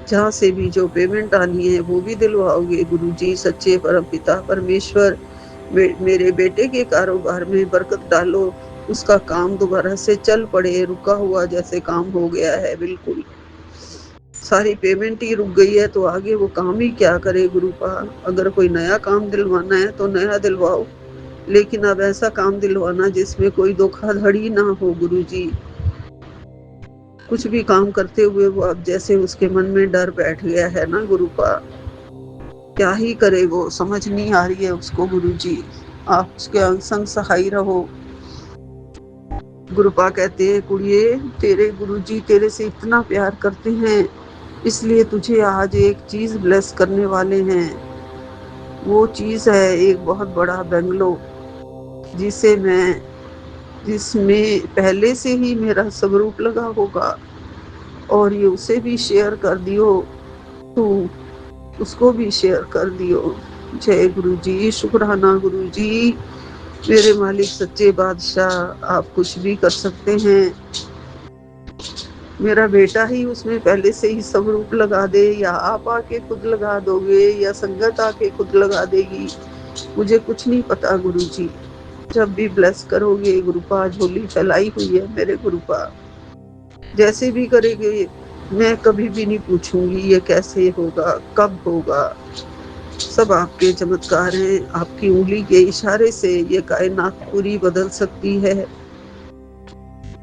जहाँ से भी जो पेमेंट आनी है वो भी दिलवाओगे गुरुजी। सच्चे परम पिता परमेश्वर, मेरे बेटे के कारोबार में बरकत डालो, उसका काम दोबारा से चल पड़े। रुका हुआ जैसे काम हो गया है, बिल्कुल सारी पेमेंट ही रुक गई है, तो आगे वो काम ही क्या करे गुरुपा। अगर कोई नया काम दिलवाना है तो नया दिलवाओ, लेकिन अब ऐसा काम दिलवाना जिसमें कोई धोखाधड़ी ना हो गुरुजी। कुछ भी काम करते हुए वो अब जैसे उसके मन में डर बैठ गया है ना गुरुपा, क्या ही करे वो, समझ नहीं आ रही है उसको गुरुजी। आप उसके अंग सहाय रहो। गुरुपा कहते हैं कुड़िए, तेरे गुरुजी तेरे से इतना प्यार करते हैं इसलिए तुझे आज एक चीज़ ब्लेस करने वाले हैं। वो चीज़ है एक बहुत बड़ा बंगलो, जिसमें पहले से ही मेरा स्वरूप लगा होगा, और ये उसे भी शेयर कर दियो, तू उसको भी शेयर कर दियो। जय गुरु जी, शुक्राना गुरु जी, मेरे मालिक सच्चे बादशाह, आप कुछ भी कर सकते हैं। मेरा बेटा ही उसमें पहले से ही स्वरूप लगा दे, या आप आके खुद लगा दोगे, या संगत आके खुद लगा देगी, मुझे कुछ नहीं पता गुरु जी। जब भी ब्लेस करोगे गुरुपा, झोली फैलाई हुई है मेरे गुरुपा, जैसे भी करेंगे मैं कभी भी नहीं पूछूंगी ये कैसे होगा, कब होगा। सब आपके चमत्कार हैं। आपकी उंगली के इशारे से ये कायनात पूरी बदल सकती है।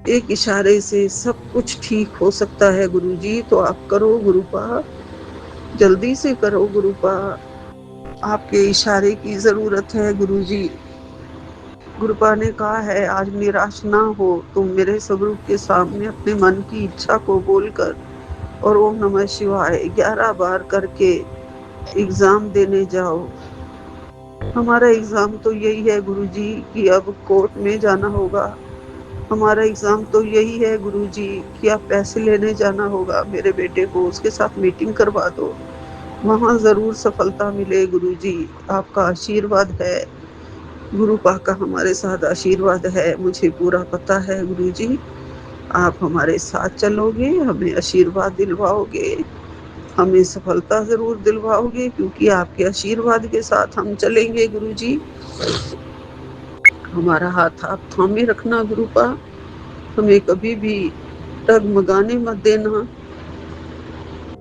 एक इशारे से सब कुछ ठीक हो सकता है गुरुजी। तो आप करो गुरुपा, जल्दी से करो गुरुपा, आपके इशारे की जरूरत है गुरुजी। गुरुपा ने कहा है आज निराश ना हो, तुम मेरे स्वरूप के सामने अपने मन की इच्छा को बोलकर और ओम नमः शिवाय 11 बार करके एग्जाम देने जाओ। हमारा एग्जाम तो यही है गुरुजी कि अब कोर्ट में जाना होगा। हमारा एग्जाम तो यही है गुरुजी कि आप पैसे लेने जाना होगा मेरे बेटे को, उसके साथ मीटिंग करवा दो, वहाँ जरूर सफलता मिले गुरुजी। आपका आशीर्वाद है गुरुपा का, हमारे साथ आशीर्वाद है, मुझे पूरा पता है गुरुजी। आप हमारे साथ चलोगे, हमें आशीर्वाद दिलवाओगे, हमें सफलता जरूर दिलवाओगे, क्योंकि आपके आशीर्वाद के साथ हम चलेंगे गुरुजी। हमारा हाथ आप थामे रखना गुरुपा, हमें कभी भी डगमगाने मत देना।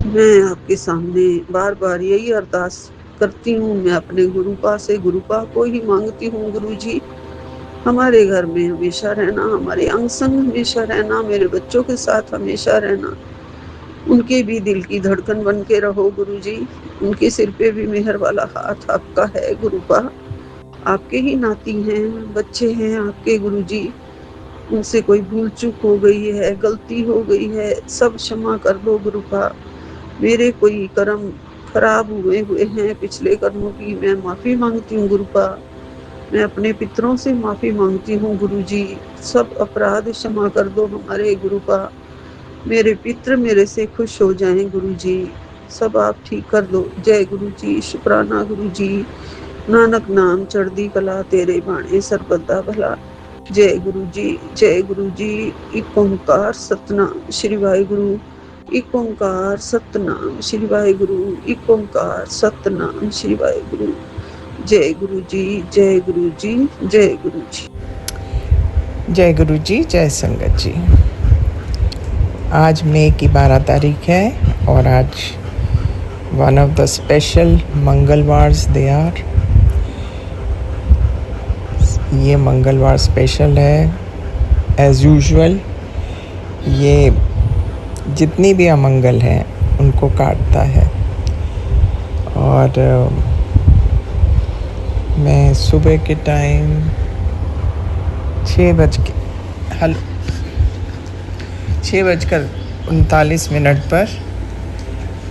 मैं आपके सामने बार बार यही अरदास करती हूँ, मैं अपने गुरुपा से गुरुपा को ही मांगती हूँ गुरुजी। हमारे घर में हमेशा रहना, हमारे अंग संग हमेशा रहना, मेरे बच्चों के साथ हमेशा रहना, उनके भी दिल की धड़कन बन के रहो गुरुजी। उनके सिर पे भी मेहर वाला हाथ आपका है गुरुपा, आपके ही नाती हैं, बच्चे हैं आपके गुरुजी। उनसे कोई भूल चूक हो गई है, गलती हो गई है, सब क्षमा कर दो गुरुपा। मेरे कोई कर्म खराब हुए हैं पिछले कर्मों की, मैं माफ़ी मांगती हूँ गुरुपा। मैं अपने पितरों से माफ़ी मांगती हूँ गुरुजी, सब अपराध क्षमा कर दो हमारे गुरुपा। मेरे पितर मेरे से खुश हो जाएं गुरुजी, सब आप ठीक कर दो। जय गुरुजी, शुक्राना गुरुजी, नानक नाम चढ़दी कला, तेरे बाणे सरबदा भला। जय गुरुजी, जय गुरुजी। एक ओंकार सतनाम श्री वाहिगुरु, एक ओंकार सतनाम श्री वाहिगुरु, एक ओंकार सतनाम श्री वाहिगुरु। जय गुरुजी, जय गुरुजी, जय गुरुजी। जय गुरु जी, जय संगत जी। आज मई की 12 तारीख है और आज वन ऑफ द स्पेशल मंगलवार्स दे आर। ये मंगलवार स्पेशल है। एज़ यूजुअल ये जितनी भी अमंगल हैं उनको काटता है। और मैं सुबह के टाइम 6:39 पर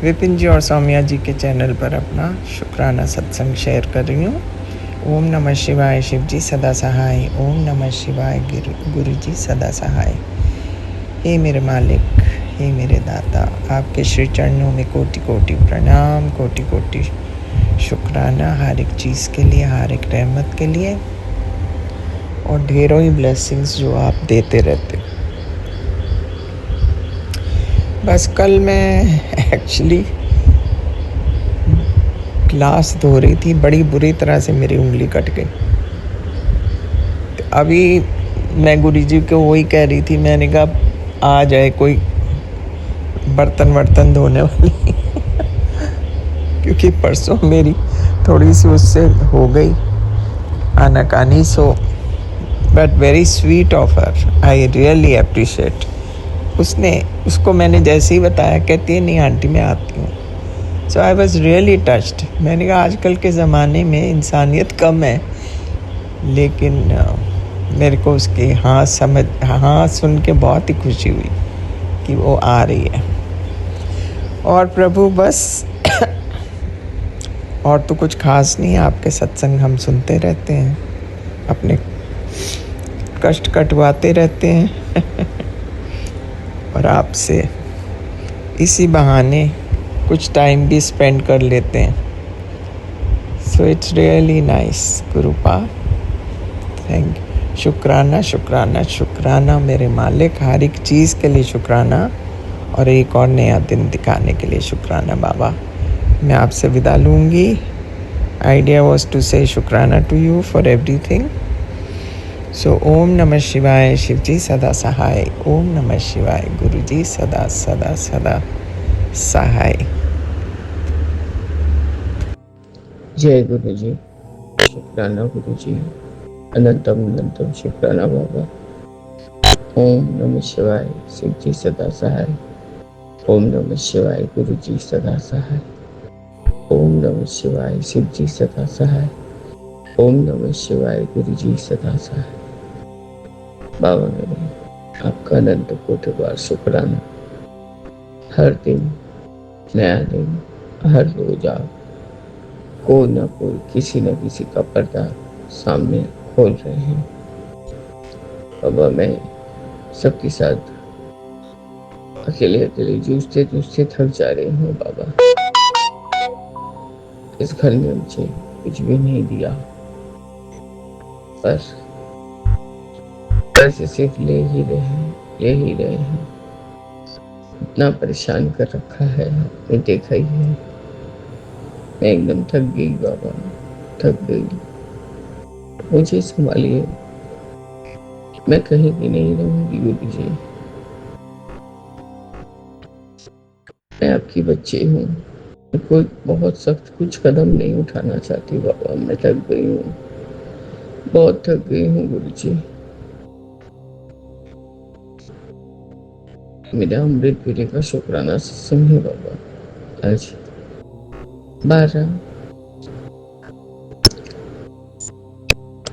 विपिन जी और सौम्या जी के चैनल पर अपना शुक्राना सत्संग शेयर कर रही हूँ। ओम नमः शिवाय, शिव जी सदा सहाय। ओम नमः शिवाय, गुरु जी सदा सहाय। हे मेरे मालिक, हे मेरे दाता, आपके श्री चरणों में कोटि कोटि प्रणाम, कोटि कोटि शुक्राना हर एक चीज़ के लिए, हर एक रहमत के लिए, और ढेरों ही ब्लेसिंग्स जो आप देते रहते। बस कल मैं एक्चुअली ग्लास धो रही थी, बड़ी बुरी तरह से मेरी उंगली कट गई। तो अभी मैं गुरुजी को वही कह रही थी, मैंने कहा आ जाए कोई बर्तन धोने वाली क्योंकि परसों मेरी थोड़ी सी उससे हो गई आनाकानी। So but very sweet of her, I really appreciate. उसको मैंने जैसे ही बताया, कहती है नहीं आंटी मैं आती हूँ। सो आई वॉज रियली टच्ड। मैंने कहा आजकल के ज़माने में इंसानियत कम है, लेकिन मेरे को उसके हाँ सुन के बहुत ही खुशी हुई कि वो आ रही है। और प्रभु बस और तो कुछ खास नहीं, आपके सत्संग हम सुनते रहते हैं, अपने कष्ट कटवाते रहते हैं और आपसे इसी बहाने कुछ टाइम भी स्पेंड कर लेते हैं। So it's really nice गुरुपा, thank you. शुक्राना शुक्राना शुक्राना मेरे मालिक, हर एक चीज़ के लिए शुक्राना और एक और नया दिन दिखाने के लिए शुक्राना बाबा। मैं आपसे विदा लूँगी। आइडिया वॉज टू से शुक्राना टू यू फॉर एवरीथिंग। सो ओम नमः शिवाय, शिव जी सदा सहाय। ओम नमः शिवाय, गुरु जी सदा सदा सदा सहाय। जय गुरु जी, शुक्राना गुरु जी, अनंतम अनंतम शुक्राना बाबा। ओम नमः शिवाय, शिव जी सदा सहाय। ओम नमः शिवाय, गुरु जी सदा सहाय। ओम नमः शिवाय, शिव जी सदा सहाय। ओम नमः शिवाय, गुरु जी सदा सहाय। बाबा मेरे, आपका अनंत कोटि बार शुक्राना। हर दिन नया दिन, हर रोज आप कोई ना कोई, किसी न किसी का पर्दा सामने खोल रहे हैं। बाबा मैं सबके साथ अकेले अकेले जूझते जूझते थक जा रही हूँ बाबा। इस घर ने मुझे कुछ भी नहीं दिया, पर पैसे सिर्फ ले ही रहे हैं। इतना परेशान कर रखा है आपने, देखा ही है। मैं एकदम थक गई बाबा, थक गई। मुझे संभालिए, मैं कहीं भी नहीं रहूंगी गुरु जी। मैं आपकी बच्ची हूँ, कोई बहुत सख्त कुछ कदम नहीं उठाना चाहती बाबा। मैं थक गई हूँ, बहुत थक गई हूँ गुरु जी। मेरा अमृत पीने का शुक्राना सत्संग है बाबा। आज 12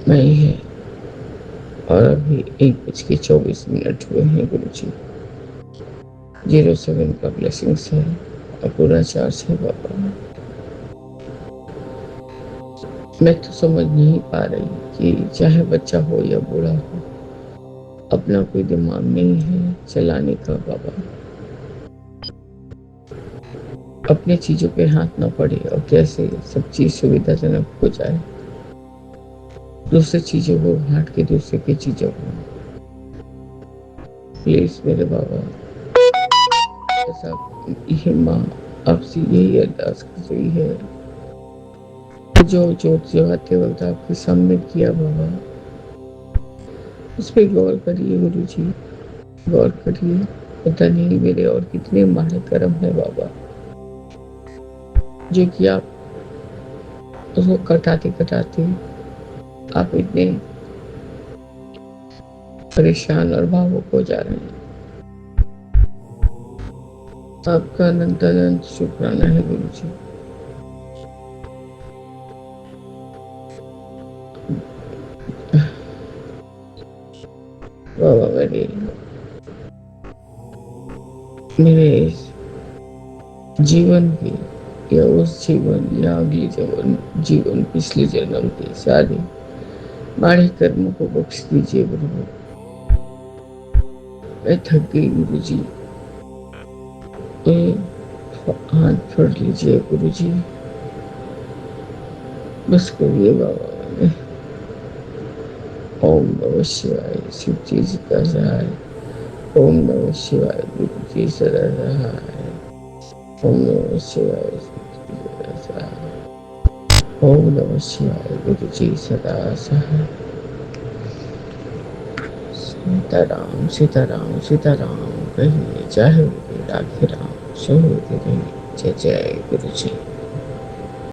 मई है और अभी 1:24 हुए हैं गुरु जी। 07 का ब्लेसिंग्स है और पूरा चार्ज है बाबा। मैं तो समझ नहीं पा रही कि चाहे बच्चा हो या बूढ़ा हो, अपना कोई दिमाग नहीं है चलाने का बाबा। अपने चीजों पे हाथ ना पड़े और कैसे सब चीज सुविधाजनक हो जाए, दूसरी चीजों को हट के दूसरे की चीजों को। प्लीज मेरे बाबा, ये माँ आपसे यही अरदास कर रही है। जो जोत जगाते वक्त आपके सामने किया बाबा, उस पर गौर करिए गुरु जी, गौर करिए। पता नहीं मेरे और कितने माड़े कर्म है बाबा, जो कि आप उसको कटाते कटाते आप इतने परेशान और भावुक हो जा रहे हैं। आपका अनंत अनंत शुक्राना है गुरु जी। बाबा मेरे इस जीवन की या उस जीवन या अगले जीवन पिछले जन्म के सारे माड़े कर्मों को बख्श दीजिए गुरु। मैं थक गई गुरु जी, हाथ पकड़ लीजिए गुरु जी, बस करिए बाबा। ओम नमः शिवाय, शिव जी सदा सहाय। ओम नमः शिवाय, गुरु जी सदा सहाय। ओम नमः शिवाय, शिव जी सदा सहाय। ओम नमः शिवाय, गुरु जी सदा सहाय। सीताराम सीताराम सीताराम कहिए, चाहे राधे राम। जय जय गुरु जी।